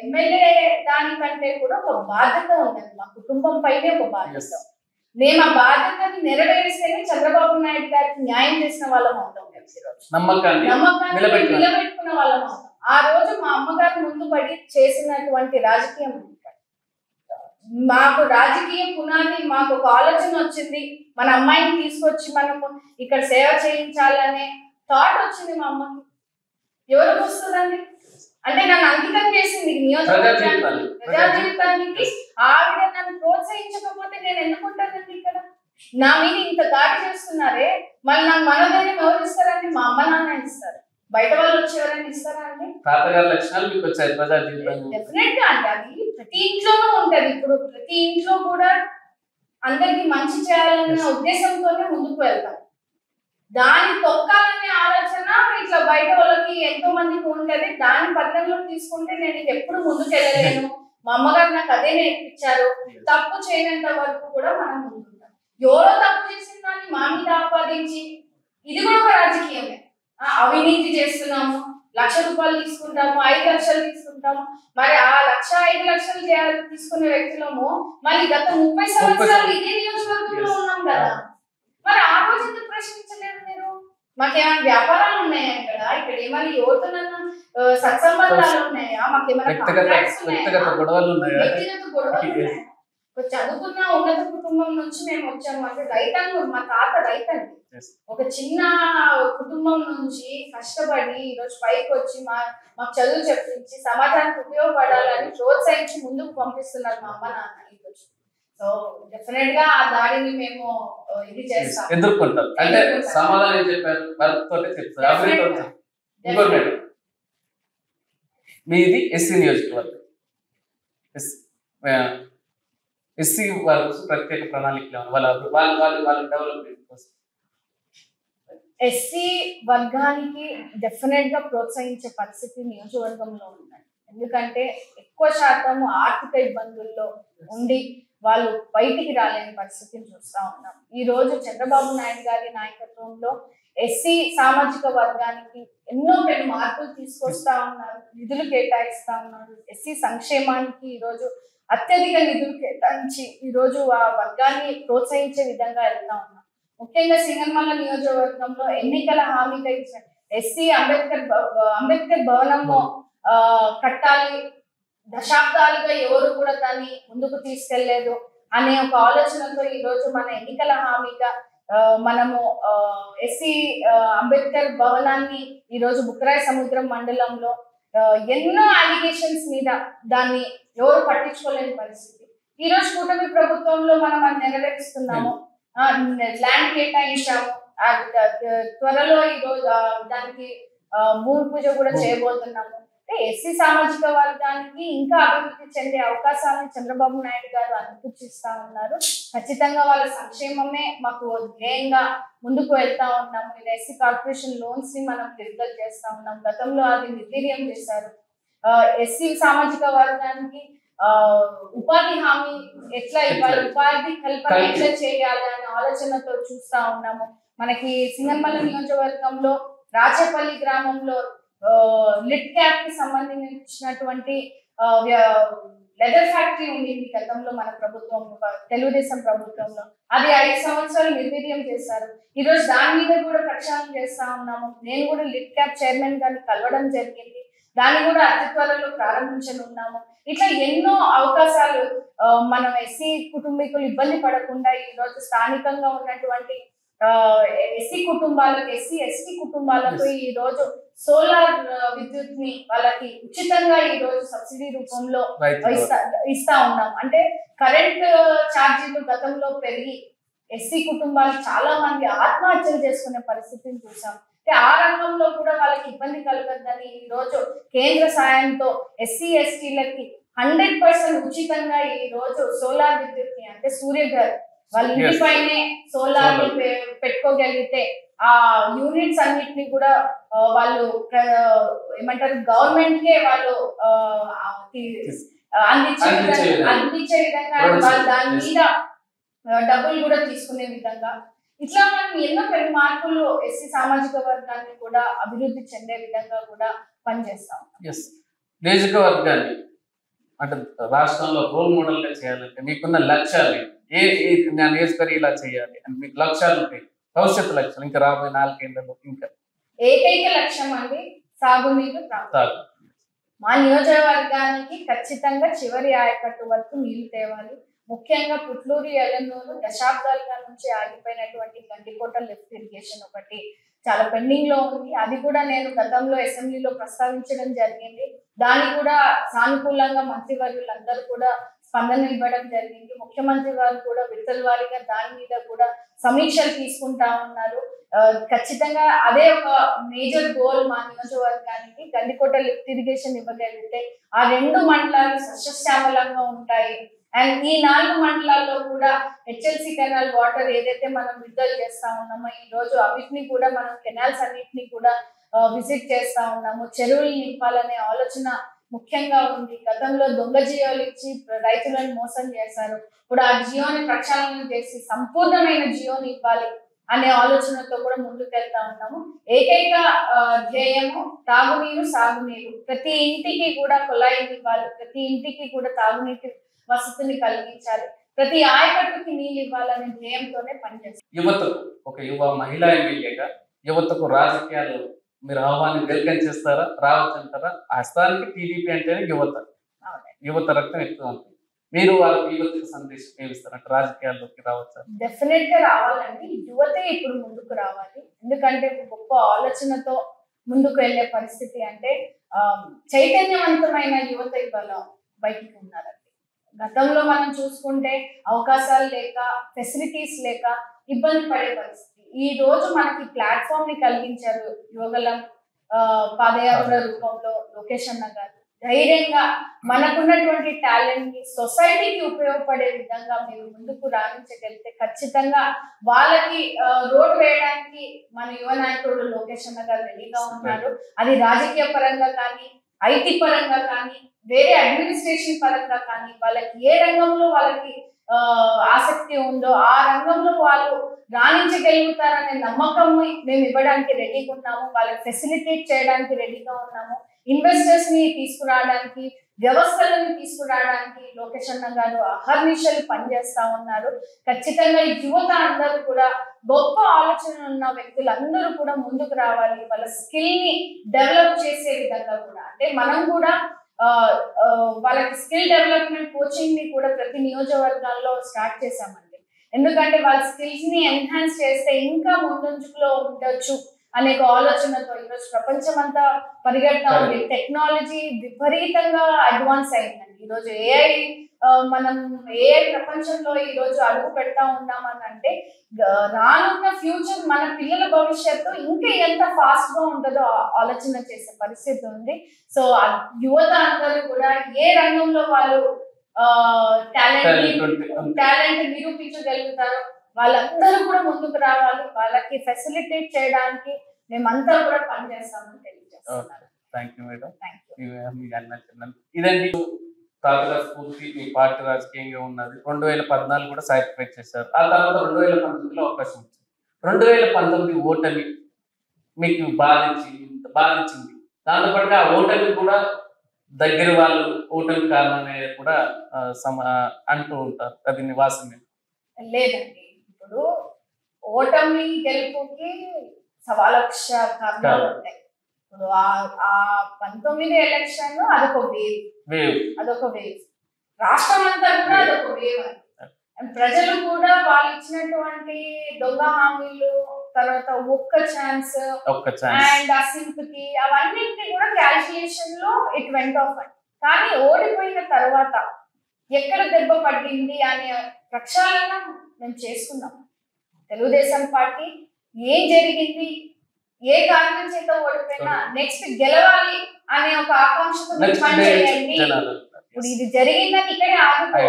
ఎమ్మెల్యే దానికంటే కూడా ఒక బాధ్యత ఉంది, మా కుటుంబం పైనే ఒక బాధ్యత. మేము ఆ బాధ్యతని నెరవేరిస్తేనే చంద్రబాబు నాయుడు గారికి న్యాయం చేసిన వాళ్ళం అవుతాం. నమ్మకాన్ని నిలబెట్టుకున్న వాళ్ళం అవుతాం. ఆ రోజు మా అమ్మగారు ముందు పడి చేసినటువంటి రాజకీయం, మాకు రాజకీయ పునాది, మాకు ఒక ఆలోచన వచ్చింది, మన అమ్మాయిని తీసుకొచ్చి మనము ఇక్కడ సేవ చేయించాలనే థాట్ వచ్చింది మా అమ్మకి. ఎవరికి వస్తుందండి? అంటే నన్ను అంకితం చేసింది నియోజకవర్గానికి, ప్రజా జీవితానికి. ఆవిడ నన్ను ప్రోత్సహించకపోతే నేను ఎందుకుంటానండి ఇక్కడ? నా మీద ఇంత దాడి చేస్తున్నారే, మళ్ళీ నాకు మనోధైర్యం ఎవరు ఇస్తారండి? మా అమ్మ నాన్న ఇస్తారు, బయట వాళ్ళు వచ్చి ఎవరైనా ఇస్తారా అండి? డెఫినెట్ గా అండి, అది ప్రతి ఇంట్లోనూ ఉంటది. ఇప్పుడు ప్రతి ఇంట్లో కూడా అందరికి మంచి చేయాలనే ఉద్దేశంతోనే ముందుకు వెళ్తాం. దాన్ని తొక్కాలనే ఆలోచన ఇట్లా బయట వాళ్ళకి ఎంతో మందికి ఉంటది. దాన్ని పరిగణలోకి తీసుకుంటే నేను ఎప్పుడు ముందుకు వెళ్ళలేను. మా అమ్మగారు నాకు అదే నేర్పించారు, తప్పు చేయనంత వరకు కూడా మనం ముందుంటాం. ఎవరో తప్పు చేసిన దాన్ని మా మీద ఆపాదించి, ఇది కూడా ఒక రాజకీయమే. అవినీతి చేస్తున్నాము, 1,00,000 రూపాయలు తీసుకుంటాము, 5 లక్షలు తీసుకుంటాము. మరి ఆ 1,00,000, 5 లక్షలు తీసుకునే వ్యక్తులము మళ్ళీ గత 30 సంవత్సరాలు ఇదే నియోజకవర్గంలో ఉన్నాం కదా. మరి ఆ రోజు ఎందుకు ప్రశ్నించలేదు మీరు? మాకేమైనా వ్యాపారాలు ఉన్నాయా ఇక్కడ? ఇక్కడ ఏమైనా యువతన సత్సంబంధాలు ఉన్నాయా? మాకేమైనా కాంట్రాక్ట్స్ ఉన్నాయా? వ్యక్తిగత గొడవలు ఉన్నాయా? చదువుకున్న ఉన్నత కుటుంబం నుంచి మేము వచ్చాము. అంటే రైతాంగం, మా తాత రైతండి. ఒక చిన్న కుటుంబం నుంచి కష్టపడి ఈరోజు పైకి వచ్చి మాకు చదువు చెప్పించి సమాజానికి ఉపయోగపడాలని ప్రోత్సహించి ముందుకు పంపిస్తున్నారు మా అమ్మ నాన్న. సో డెఫినెట్ గా ఆ దాడిని మేము ఇది చేస్తాం, ఎదుర్కొంటాం. అంటే సమాధానం చెప్పారు, మీది ఎస్సీ నియోజకవర్గం. ఎస్సీ వాళ్ళకు ప్రత్యేక ప్రణాళిక వాళ్ళ డెవలప్మెంట్ కోసం ఎస్సీ వర్గానికి డెఫినెట్ గా ప్రోత్సహించే పరిస్థితి నియోజకవర్గంలో ఉందండి. ఎందుకంటే ఎక్కువ శాతం ఆర్థిక ఇబ్బందుల్లో ఉండి వాళ్ళు బయటికి రాలేని పరిస్థితిని చూస్తా ఉన్నాం. ఈ రోజు చంద్రబాబు నాయుడు గారి నాయకత్వంలో ఎస్సీ సామాజిక వర్గానికి ఎన్నో పెద్ద మార్పులు తీసుకొస్తా ఉన్నారు, నిధులు కేటాయిస్తా ఉన్నారు. ఎస్సీ సంక్షేమానికి ఈ రోజు అత్యధిక నిధులు కేటాయించి ఈ రోజు ఆ వర్గాన్ని ప్రోత్సహించే విధంగా వెళ్తా ఉన్నారు. ముఖ్యంగా సింగనమల నియోజకవర్గంలో ఎన్నికల హామీగా ఇచ్చిన ఎస్సీ అంబేద్కర్ భవనము కట్టాలి, దశాబ్దాలుగా ఎవరు కూడా దాన్ని ముందుకు తీసుకెళ్లేదు. అనే ఒక ఆలోచనతో ఈ రోజు మన ఎన్నికల హామీగా మనము ఎస్సీ అంబేద్కర్ భవనాన్ని ఈ రోజు బుక్కరాయ సముద్రం మండలంలో ఎన్నో అలిగేషన్స్ మీద దాన్ని ఎవరు పట్టించుకోలేని పరిస్థితి. ఈ రోజు కూటమి ప్రభుత్వంలో మనం అది నెరవేరుస్తున్నాము. ల్యాండ్ కేటాయించాము, త్వరలో ఈ రోజు దానికి భూమి పూజ కూడా చేయబోతున్నాము. అంటే ఎస్సీ సామాజిక వర్గానికి ఇంకా అభివృద్ధి చెందే అవకాశాలను చంద్రబాబు నాయుడు గారు అనుకూర్చిస్తా ఉన్నారు. ఖచ్చితంగా వాళ్ళ సంక్షేమమే మాకు ధ్యేయంగా ముందుకు వెళ్తా ఉన్నాము. ఇది ఎస్సీ కార్పొరేషన్ లోన్స్ ని మనం విడుదల చేస్తా ఉన్నాం. గతంలో అది నిర్వీర్యం చేశారు. ఎస్సీ సామాజిక వర్గానికి ఉపాధి హామీ ఎట్లా ఇవ్వాలి, ఉపాధి కల్పన ఎట్లా చేయాలి అనే ఆలోచనతో చూస్తా ఉన్నాము. మనకి సింగనమల నియోజకవర్గంలో రాచపల్లి గ్రామంలో లిట్ క్యాప్ కి సంబంధించినటువంటి లెదర్ ఫ్యాక్టరీ ఉంది గతంలో మన ప్రభుత్వం, తెలుగుదేశం ప్రభుత్వంలో. అది 5 సంవత్సరాలు నిర్వీర్యం చేశారు. ఈ రోజు దాని మీద కూడా ప్రక్షాళన చేస్తా ఉన్నాము. నేను కూడా లిట్ క్యాప్ చైర్మన్ గారిని కలవడం జరిగింది. దాన్ని కూడా అతి త్వరలో ప్రారంభించనున్నాము. ఇట్లా ఎన్నో అవకాశాలు మనం ఎస్సీ కుటుంబీకులు ఇబ్బంది పడకుండా ఈ రోజు స్థానికంగా ఉన్నటువంటి ఎస్సీ కుటుంబాలకు, ఎస్సీ ఎస్టీ కుటుంబాలకు ఈ రోజు సోలార్ విద్యుత్ ని వాళ్ళకి ఉచితంగా ఈ రోజు సబ్సిడీ రూపంలో ఇస్తా ఉన్నాం. అంటే కరెంట్ ఛార్జీలు గతంలో పెరిగి ఎస్సీ కుటుంబాలు చాలా మంది ఆత్మహత్యలు చేసుకునే పరిస్థితిని చూసాం. ఆ రంగంలో కూడా వాళ్ళకి ఇబ్బంది కలగద్దని ఈ రోజు కేంద్ర సాయంతో ఎస్సీ ఎస్టీలకి 100% ఉచితంగా ఈ రోజు సోలార్ విద్యుత్ ని, అంటే సూర్యఘర్ వాళ్ళ ఇంటిపైనే సోలార్ పెట్టుకోగలిగితే ఆ యూనిట్స్ అన్నిటిని కూడా వాళ్ళు ఏమంటారు గవర్నమెంట్ కే వాళ్ళు అందించే విధంగా వాళ్ళు దాని మీద డబ్బులు కూడా తీసుకునే విధంగా ఇట్లా మనం ఎన్నో పెద్ద మార్పులు ఎస్సీ సామాజిక వర్గాన్ని కూడా అభివృద్ధి చెందే విధంగా కూడా పనిచేస్తాం. నియోజకవర్గాన్ని అంటే రాష్ట్రంలో రోల్ మోడల్ గా చేయాలంటే మీకున్న లక్ష్యాలు నా నియోజకవర్గం ఇలా చేయాలి అని మీకు లక్ష్యాలు ఉంటాయి, భవిష్యత్తు లక్ష్యాలు ఇంకా రాబోయే 4 ఏళ్లలో? ఇంకా ఏకైక లక్ష్యం అండి సాగునీరు. మా నియోజకవర్గానికి ఖచ్చితంగా చివరి ఆయకట్టు వరకు నీళ్లు తేవాలి. ముఖ్యంగా పుట్లూరు, ఎలనూరు దశాబ్దాలుగా నుంచి ఆగిపోయినటువంటి గండికోట లిఫ్ట్ ఇరిగేషన్ ఒకటి చాలా పెండింగ్ లో ఉంది. అది కూడా నేను గతంలో అసెంబ్లీలో ప్రస్తావించడం జరిగింది. దాన్ని కూడా సానుకూలంగా మంత్రివర్యులందరూ కూడా స్పందన ఇవ్వడం జరిగింది. ముఖ్యమంత్రి గారు కూడా విడతల వారీగా దాని మీద కూడా సమీక్షలు తీసుకుంటా ఉన్నారు. ఖచ్చితంగా అదే ఒక మేజర్ గోల్ మా నియోజకవర్గానికి. గండికోట లిఫ్ట్ ఇరిగేషన్ ఇవ్వగలిగితే ఆ 2 మండలాలు సస్యశ్యామలంగా ఉంటాయి. అండ్ ఈ 4 మండలాల్లో కూడా హెచ్ఎల్సి కెనాల్ వాటర్ ఏదైతే మనం విడుదల చేస్తా ఉన్నామో ఈ రోజు అన్నిటిని కూడా మనం కెనాల్స్ అన్నిటిని కూడా విజిట్ చేస్తా ఉన్నాము. చెరువులు నింపాలనే ఆలోచన ముఖ్యంగా ఉంది. గతంలో దొంగ జియోలు ఇచ్చి రైతులను మోసం చేశారు. ఇప్పుడు ఆ జియోని ప్రక్షాళన చేసి సంపూర్ణమైన జియోని ఇవ్వాలి అనే ఆలోచనతో కూడా ముందుకెళ్తా ఉన్నాము. ఏకైక ధ్యేయము తాగునీరు, సాగునీరు. ప్రతి ఇంటికి కూడా కుళాయిని ఇవ్వాలి, ప్రతి ఇంటికి కూడా తాగునీటి వసతిని కలిగించాలి, ప్రతి ఆయకట్టుకి నీళ్ళు ఇవ్వాలనే ధ్యేయంతోనే పనిచేస్తాం. యువతకు ఒక మహిళా ఎమ్మెల్యేగా యువతకు రాజకీయాలు మీరు ఆహ్వానం వెల్కమ్ చేస్తారా, రావచ్చు అంటారా? ఆ స్థానికి టీడీపీ అంటేనే యువత రక్తం ఎక్కువ ఉంటుంది. మీరు వాళ్ళకి యువతకు సందేశం ఏమిస్తారంటే రాజకీయాల్లోకి రావచ్చా? డెఫినెట్ గా రావాలండి. యువతే ఇప్పుడు ముందుకు రావాలి. ఎందుకంటే గొప్ప ఆలోచనతో ముందుకు వెళ్లే పరిస్థితి, అంటే చైతన్యవంతమైన యువత ఇవాళ బయటికి ఉన్నారండి. గతంలో మనం చూసుకుంటే అవకాశాలు లేక, ఫెసిలిటీస్ లేక ఇబ్బంది పడే పరిస్థితి. ఈ రోజు మనకి ప్లాట్ఫామ్ ని కలిగించారు యువగలం పాదయాత్ర రూపంలో లోకేష్ అన్న గారు. ధైర్యంగా మనకున్నటువంటి టాలెంట్ ని సొసైటీకి ఉపయోగపడే విధంగా మీరు ముందుకు రాణించగలిగితే ఖచ్చితంగా వాళ్ళకి రోడ్ వేయడానికి మన యువ నాయకుడు లోకేష్ అన్న గారు రెడీగా ఉన్నారు. అది రాజకీయ పరంగా కానీ, ఐటీ పరంగా కానీ, వేరే అడ్మినిస్ట్రేషన్ పరంగా కానీ, వాళ్ళకి ఏ రంగంలో వాళ్ళకి ఆసక్తి ఉందో ఆ రంగంలో వాళ్ళు రాణించగలుగుతారనే నమ్మకం మేము ఇవ్వడానికి రెడీగా ఉన్నాము. వాళ్ళకి ఫెసిలిటేట్ చేయడానికి రెడీగా ఉన్నాము. ఇన్వెస్టర్స్ ని తీసుకురావడానికి, వ్యవస్థలను తీసుకురావడానికి లోకేష్ అన్న గారు అహర్నిశలు పనిచేస్తా ఉన్నారు. ఖచ్చితంగా యువత అందరూ కూడా గొప్ప ఆలోచన ఉన్న వ్యక్తులందరూ కూడా ముందుకు రావాలి. వాళ్ళ స్కిల్ ని డెవలప్ చేసే విధంగా కూడా, అంటే మనం కూడా వాళ్ళకి స్కిల్ డెవలప్మెంట్ కోచింగ్ ని కూడా ప్రతి నియోజకవర్గాల్లో స్టార్ట్ చేశామండి. ఎందుకంటే వాళ్ళ స్కిల్స్ ని ఎన్హాన్స్ చేస్తే ఇంకా ముందంజులో ఉండొచ్చు అనే ఒక ఆలోచనతో ఈరోజు ప్రపంచం అంతా పరిగెడతా ఉంది. టెక్నాలజీ విపరీతంగా అడ్వాన్స్ అయిందండి. ఈరోజు మనం ఏఐ ప్రపంచంలో ఈ రోజు అడుగు పెడతా ఉన్నామని అంటే రానున్న ఫ్యూచర్ మన పిల్లల భవిష్యత్తు ఇంకా ఎంత ఫాస్ట్ గా ఉంటుందో ఆలోచన చేసే పరిస్థితి ఉంది. సో యువత అందరూ కూడా ఏ రంగంలో వాళ్ళు టాలెంట్ నిరూపించగలుగుతారో వాళ్ళందరూ కూడా ముందుకు రావాలి. వాళ్ళకి ఫెసిలిటేట్ చేయడానికి మేమంతా కూడా పనిచేస్తామని తెలియజేస్తున్నాను. Thank you madam. ఇదండి తాతల స్ఫూర్తి. మీ పార్టీ రాజకీయంగా ఉన్నది. 2014 కూడా సాటిస్ఫై చేశారు. ఆ తర్వాత 2019లో అవకాశం వచ్చింది. 2019 ఓటమి మీకు బాధించింది. దాంతోపాటుగా ఆ ఓటమి కూడా దగ్గర వాళ్ళు ఓటమి కారణమే కూడా అంటూ ఉంటారు. అది నివాసమే లేదండి. ఇప్పుడు ఓటమి గెలుపుకి 1,00,000 కారణాలు ఉంటాయి. ఇప్పుడు ఆ 19 ఎలక్షన్ అదొక వేవ్, రాష్ట్రం అంతా కూడా అదొక వేవ్ అని ప్రజలు కూడా వాళ్ళు ఇచ్చినటువంటి దొంగ హామీలు, తర్వాత ఒక్క ఛాన్స్ అండ్ ఆ సింపతి అవన్నింటినీ కూడా క్యాల్కులేషన్ లో ఇట్ వెంట్ ఆఫ్ అని. కానీ ఓడిపోయిన తర్వాత ఎక్కడ దెబ్బ పడింది అనే ప్రక్షాళన మేము చేసుకున్నాం. తెలుగుదేశం పార్టీ ఏం జరిగింది, ఏ కారణం చేత ఓడిపోయినా నెక్స్ట్ గెలవాలి అనే ఒక ఆకాంక్షతో పనిచేయండి. ఇప్పుడు ఇది జరిగిందని ఇక్కడే ఆగిపో,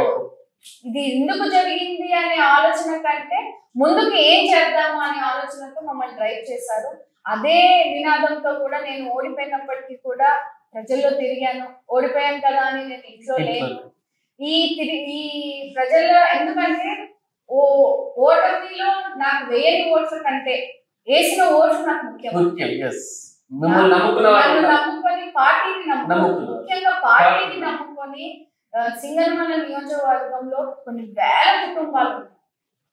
ఇది ఎందుకు జరిగింది అనే ఆలోచన కంటే ముందుకు ఏం చేద్దాము అనే ఆలోచనతో మమ్మల్ని డ్రైవ్ చేశారు. అదే నినాదంతో కూడా నేను ఓడిపోయినప్పటికీ కూడా ప్రజల్లో తిరిగాను. ఓడిపోయాను కదా అని నేను ఇంట్లో లేను. ఈ ప్రజల్లో ఎందుకంటే ఓటమిలో నాకు వేయని ఓట్ల కంటే వేసిన ఓట్లు నాకు ముఖ్యం. నమ్ముకొని పార్టీని ముఖ్యంగా పార్టీని నమ్ముకొని సింగనమల నియోజకవర్గంలో కొన్ని వేల కుటుంబాలు ఉన్నాయి.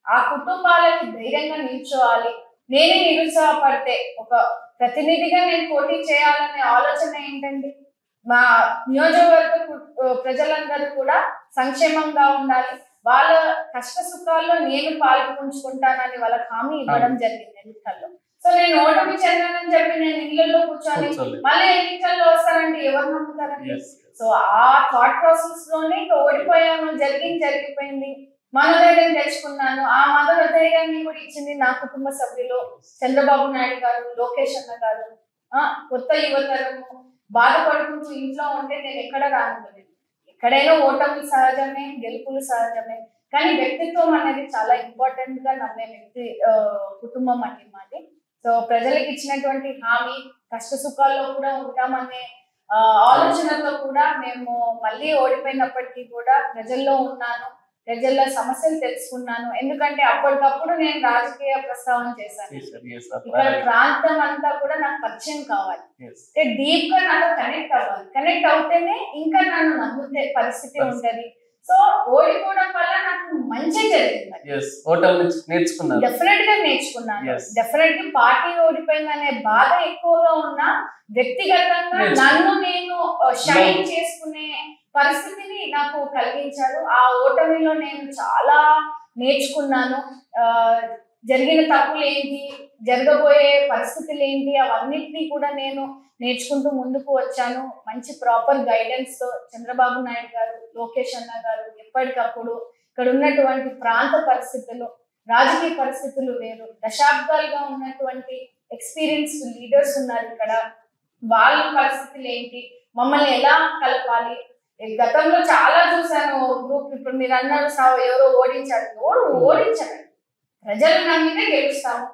ఆ కుటుంబాలకి ధైర్యంగా నిల్చోవాలి. నేనే నిరుత్సాహపడితే ఒక ప్రతినిధిగా నేను పోటీ చేయాలనే ఆలోచన ఏంటండి? మా నియోజకవర్గ ప్రజలందరూ కూడా సంక్షేమంగా ఉండాలి, వాళ్ళ కష్ట సుఖాల్లో నేను పాల్పంచుకుంటానని వాళ్ళకి హామీ ఇవ్వడం జరిగింది ఎన్నికల్లో. సో నేను ఓటమి చెందానని చెప్పి నేను ఇళ్లలో కూర్చొని మళ్ళీ ఎన్నికల్లో వస్తానంటే ఎవరు నమ్ముతారండి? సో ఆ థాట్ ప్రాసెస్ లోనే ఓడిపోయాను, జరిగిపోయింది. మనోధైర్యం తెచ్చుకున్నాను. ఆ మనోధైర్యాన్ని కూడా ఇచ్చింది నా కుటుంబ సభ్యులు, చంద్రబాబు నాయుడు గారు, లోకేష్ అన్న గారు. కొత్త యువతరము బాధపడుకుంటూ ఇంట్లో ఉంటే నేను ఎక్కడ రానుకోలేదు. ఎక్కడైనా ఓటమి సహజమే, గెలుపులు సహజమే. కానీ వ్యక్తిత్వం అనేది చాలా ఇంపార్టెంట్ గా నమ్మే కుటుంబం అండి మాది. సో ప్రజలకు ఇచ్చినటువంటి హామీ, కష్ట సుఖాల్లో కూడా ఉంటామనే ఆలోచనతో కూడా మేము మళ్ళీ ఓడిపోయినప్పటికీ కూడా ప్రజల్లో ఉన్నాను. ప్రజల్లో సమస్యలు తెలుసుకున్నాను. ఎందుకంటే అప్పటికప్పుడు నేను రాజకీయ ప్రస్తావన చేశాను. ఇక్కడ ప్రాంతం అంతా కూడా నాకు పరిచయం కావాలి, డీప్ గా నాతో కనెక్ట్ అవ్వాలి. కనెక్ట్ అవుతేనే ఇంకా నన్ను నమ్ముతే పరిస్థితి ఉంటది. సో ఓడిపోవడం వల్ల నాకు మంచి జరిగింది. డెఫినెట్ గా నేర్చుకున్నాను. డెఫినెట్ గా పార్టీ ఓడిపోయిందనే బాధ ఎక్కువగా ఉన్నా వ్యక్తిగతంగా నన్ను నేను షైన్ చేసుకునే పరిస్థితిని నాకు కలిగించారు. ఆ ఓటమిలో నేను చాలా నేర్చుకున్నాను. జరిగిన తప్పులు ఏంటి, జరగబోయే పరిస్థితులు ఏంటి, అవన్నిటినీ కూడా నేను నేర్చుకుంటూ ముందుకు వచ్చాను. మంచి ప్రాపర్ గైడెన్స్ తో చంద్రబాబు నాయుడు గారు, లోకేష్ అన్న గారు ఎప్పటికప్పుడు ఇక్కడ ఉన్నటువంటి ప్రాంత పరిస్థితులు, రాజకీయ పరిస్థితులు వేరు, దశాబ్దాలుగా ఉన్నటువంటి ఎక్స్పీరియన్స్డ్ లీడర్స్ ఉన్నారు ఇక్కడ. వాళ్ళ పరిస్థితులు ఏంటి, మమ్మల్ని ఎలా కలపాలి. గతంలో చాలా చూసాను గ్రూప్. ఇప్పుడు మీరు అన్నారు ఎవరో ఓడించారు. ఓడించారు. ప్రజలు నమ్మితే గెలుస్తాము,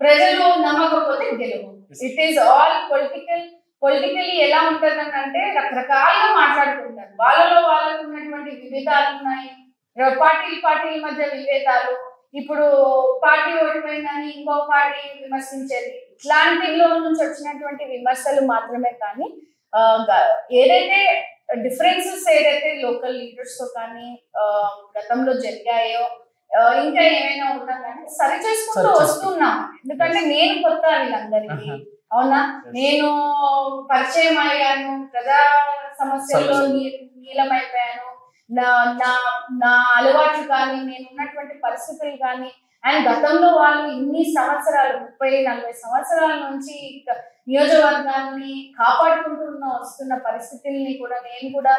ప్రజలు నమ్మకపోతే గెలువు. ఇట్ ఈస్ ఆల్ పొలిటికల్లీ ఎలా ఉంటుందని అంటే రకరకాలుగా మాట్లాడుకుంటారు. వాళ్ళలో వాళ్ళకు ఉన్నటువంటి విభేదాలు ఉన్నాయి, పార్టీల మధ్య విభేదాలు. ఇప్పుడు పార్టీ ఓడిపోయిందని ఇంకో పార్టీ విమర్శించేది, ఇట్లాంటిలో నుంచి వచ్చినటువంటి విమర్శలు మాత్రమే. కానీ ఏదైతే డిఫరెన్సెస్ ఏదైతే లోకల్ లీడర్స్ తో కానీ గతంలో జరిగాయో, ఇంకా ఏమైనా ఉన్నా కానీ సరి చేసుకుంటూ వస్తున్నాం. ఎందుకంటే నేను కొత్త వీళ్ళందరికీ, అవునా? నేను పరిచయం అయ్యాను, ప్రజా సమస్యల్లో నీలమైపోయాను. నా నా నా అలవాట్లు కానీ, నేను ఉన్నటువంటి పరిస్థితులు కానీ, అండ్ గతంలో వాళ్ళు ఇన్ని సంవత్సరాలు 30-40 సంవత్సరాల నుంచి నియోజకవర్గాన్ని కాపాడుకుంటూ వస్తున్న పరిస్థితుల్ని కూడా నేను కూడా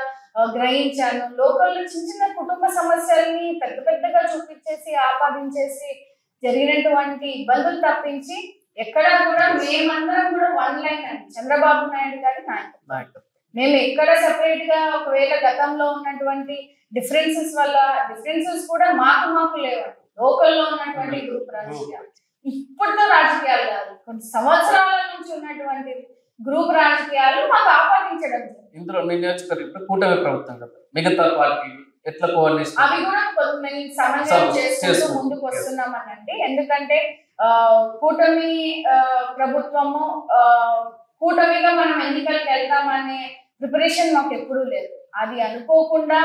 గ్రహించాను. లోకల్లో చిన్న చిన్న కుటుంబ సమస్యల్ని పెద్ద పెద్దగా చూపించేసి ఆపాదించేసి జరిగినటువంటి ఇబ్బందులు తప్పించి ఎక్కడ కూడా మేమందరం కూడా వన్ లైన్ అండి. చంద్రబాబు నాయుడు గారి నాయకుడు. మేము ఎక్కడ సెపరేట్ గా ఒకవేళ గతంలో ఉన్నటువంటి డిఫరెన్సెస్ వల్ల డిఫరెన్సెస్ కూడా మాకు లేవండి. లోకల్లో ఉన్నటువంటి గ్రూప్ రాజకీయాలు ఇప్పటితో రాజకీయాలు కాదు, కొన్ని సంవత్సరాల నుంచి ఉన్నటువంటి గ్రూప్ రాజకీయాలు మాకు ఆపాదించడం. ఇందులో మీ నియోజకవర్గం కూటమి ప్రభుత్వం కదా, మిగతా పార్టీలు ఎట్లా కోఆర్డినేషన్ అవి కూడా కొన్ని సమన్వయం చేసుకుంటూ ముందుకు వస్తున్నామనండి. ఎందుకంటే కూటమి ప్రభుత్వము కూటమిగా మనం ఎన్నికలకు వెళ్తామనే ప్రిపరేషన్ మాకు ఎప్పుడూ లేదు. అది అనుకోకుండా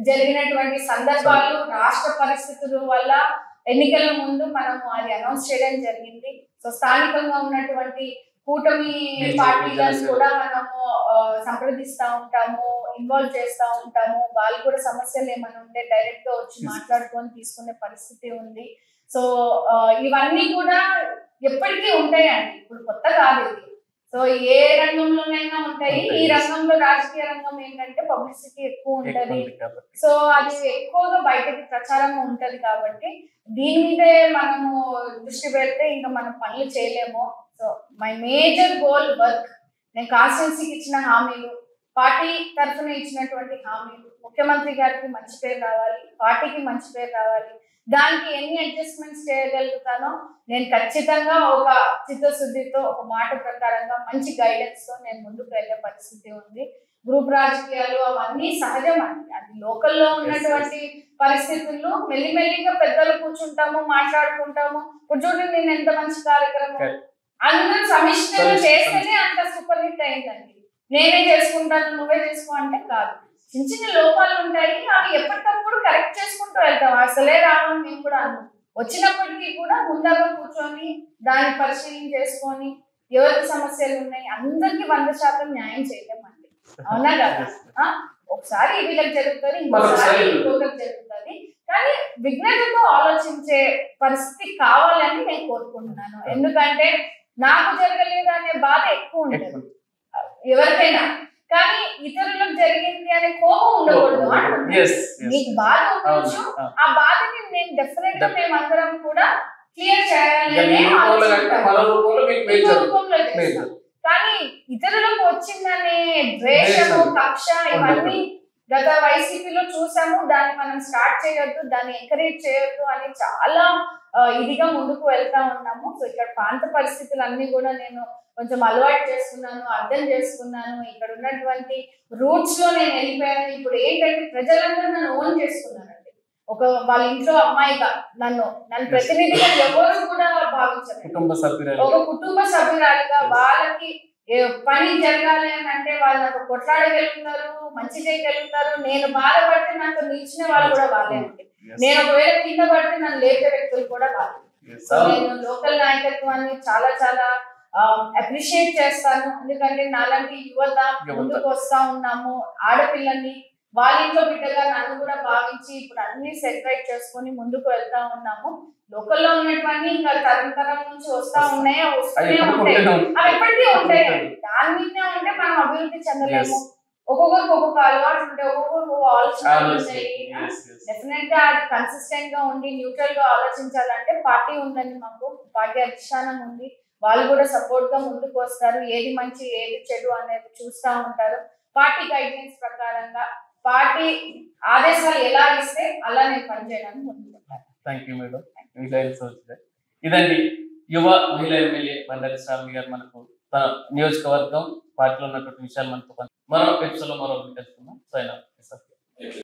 జరిగినటువంటి సందర్భాలు, రాష్ట్ర పరిస్థితుల వల్ల ఎన్నికల ముందు మనము అది అనౌన్స్ చేయడం జరిగింది. సో స్థానికంగా ఉన్నటువంటి కూటమి పార్టీలను కూడా మనము సంప్రదిస్తా ఉంటాము, ఇన్వాల్వ్ చేస్తా ఉంటాము. వాళ్ళు కూడా సమస్యలు ఏమైనా ఉంటే డైరెక్ట్ గా వచ్చి మాట్లాడుకొని తీసుకునే పరిస్థితి ఉంది. సో ఇవన్నీ కూడా ఎప్పటికీ ఉంటాయండి, ఇప్పుడు కొత్త కాదు ఇది. సో ఏ రంగంలోనైనా ఉంటాయి. ఈ రంగంలో రాజకీయ రంగం ఏంటంటే పబ్లిసిటీ ఎక్కువ ఉంటది, సో అది ఎక్కువగా బయటకి ప్రచారం ఉంటది. కాబట్టి దీని మీదే మనము దృష్టి పెడితే ఇంకా మనం పనులు చేయలేము. So my major goal work, నేను కాన్స్టిట్యున్సీకి ఇచ్చిన హామీలు, పార్టీ తరఫున ఇచ్చినటువంటి హామీలు, ముఖ్యమంత్రి గారికి మంచి పేరు రావాలి, పార్టీకి మంచి పేరు రావాలి, దానికి ఎన్ని అడ్జస్ట్మెంట్స్ చేయగలుగుతానో నేను ఖచ్చితంగా ఒక చిత్తశుద్ధితో, ఒక మాట ప్రకారంగా, మంచి గైడెన్స్ తో నేను ముందుకు వెళ్ళే పరిస్థితి ఉంది. గ్రూప్ రాజకీయాలు అవన్నీ సహజం అండి. అది లోకల్లో ఉన్నటువంటి పరిస్థితుల్లో మెల్లిమెల్లిగా పెద్దలు కూర్చుంటాము, మాట్లాడుకుంటాము. ఇప్పుడు చూడండి, నేను ఎంత మంచి కార్యక్రమం అందరూ సమిష్టిగా చేస్తేనే అంత సూపర్ హిట్ అయిందండి. నేనే చేసుకుంటాను, నువ్వే చేసుకో అంటే కాదు. చిన్న చిన్న లోపాలు ఉంటాయి, అవి ఎప్పటికప్పుడు కరెక్ట్ చేసుకుంటూ వెళ్తాం. అసలే రావడం మేము కూడా అన్నాం. వచ్చినప్పటికీ కూడా ముందగా కూర్చొని దాన్ని పరిశీలన చేసుకొని ఎవరికి సమస్యలు ఉన్నాయి అందరికి 100% న్యాయం చేయలేమండి. అవునా కదా? ఒకసారి వీళ్ళకి జరుగుతుంది, ఇంకోసారి ఇంకొకరికి జరుగుతుంది. కానీ విజ్ఞతతో ఆలోచించే పరిస్థితి కావాలని నేను కోరుకుంటున్నాను. ఎందుకంటే నాకు జరగలేదు అనే బాధ ఎక్కువ ఉంటుంది ఎవరికైనా, కానీ ఇతరులకు జరిగింది అనే కోపం ఉండకూడదు. మీకు బాధ ఉండొచ్చు, ఆ బాధని నేను డెఫినెట్ గా మేమందరం కూడా క్లియర్ చేయాలని కానీ ఇతరులకు వచ్చిందనే ద్వేషము, కక్ష ఇవన్నీ గత వైసీపీలో చూసాము. దాన్ని మనం స్టార్ట్ చేయొద్దు, దాన్ని ఎంకరేజ్ చేయొద్దు అని చాలా ఇదిగా ముందుకు వెళ్తా ఉన్నాము. సో ఇక్కడ ప్రాంత పరిస్థితులు అన్ని కూడా నేను కొంచెం అలవాటు చేసుకున్నాను, అర్థం చేసుకున్నాను. ఇక్కడ ఉన్నటువంటి రూట్స్ లో నేను వెళ్ళిపోయాను. ఇప్పుడు ఏంటంటే ప్రజలందరూ నన్ను ఓన్ చేసుకున్నారండి. ఒక వాళ్ళ ఇంట్లో అమ్మాయిగా నన్ను ప్రతినిధిగా ఎవరు కూడా భావించారు. ఒక కుటుంబ సభ్యురాలిగా వాళ్ళకి పని జరగాలి అని అంటే వాళ్ళు నాకు కొట్లాడగలుగుతారు, మంచి చేయగలుగుతారు. నేను బాధపడితే నాకు నిలిచిన వాళ్ళు కూడా వాళ్ళే అండి. నేను ఒకవేళ కింద పడితే నన్ను లేపే వ్యక్తులు కూడా వాళ్ళే. నేను లోకల్ నాయకత్వాన్ని చాలా చాలా అప్రిషియేట్ చేస్తాను. ఎందుకంటే నాలాంటి యువత ముందుకు వస్తా ఉన్నాము. ఆడపిల్లని వాళ్ళ ఇంట్లో బిడ్డగా నన్ను కూడా భావించి ఇప్పుడు అన్ని సెపరేట్ చేసుకొని ముందుకు వెళ్తా ఉన్నాము. లోకల్లో ఉన్నటువంటి ఇంకా తరం నుంచి వస్తా ఉన్నాయా, వస్తూనే ఉంటాయి. అవి ఎప్పటికీ ఉంటాయండి. దాని మీదనే ఉంటే మనం అభివృద్ధి చెందలేము. ఒక్కొక్కరికి ఒక్కొక్క అలవాటు ఉంటాయి, ఒక్కొక్కరికి ఆలోచనలు ఉంటాయి. డెఫినెట్ గా అది కన్సిస్టెంట్ గా ఉండి న్యూట్రల్ గా ఆలోచించాలంటే పార్టీ ఉందని, మాకు పార్టీ అధిష్టానం ఉంది. వాళ్ళు కూడా సపోర్ట్ గా ముందుకు వస్తారు. ఏది మంచి ఏది చెడు అనేది చూస్తూ ఉంటారు. పార్టీ గైడ్లైన్స్ ప్రకారంగా పార్టీ ఆదేశాలు ఎలా ఇస్తే అలా నేను పనిచేయడానికి ముందుకు వెళ్తాను. Thank you madam. ఇదండి యువ మహిళా ఎమ్మెల్యే బండారి శ్రావణి గారు మనకు తన నియోజకవర్గం పార్టీలో ఉన్నటువంటి విషయాలు మనతో మరో ఎపిసోడ్ లో మరో తెలుసుకుందాం. సైనా.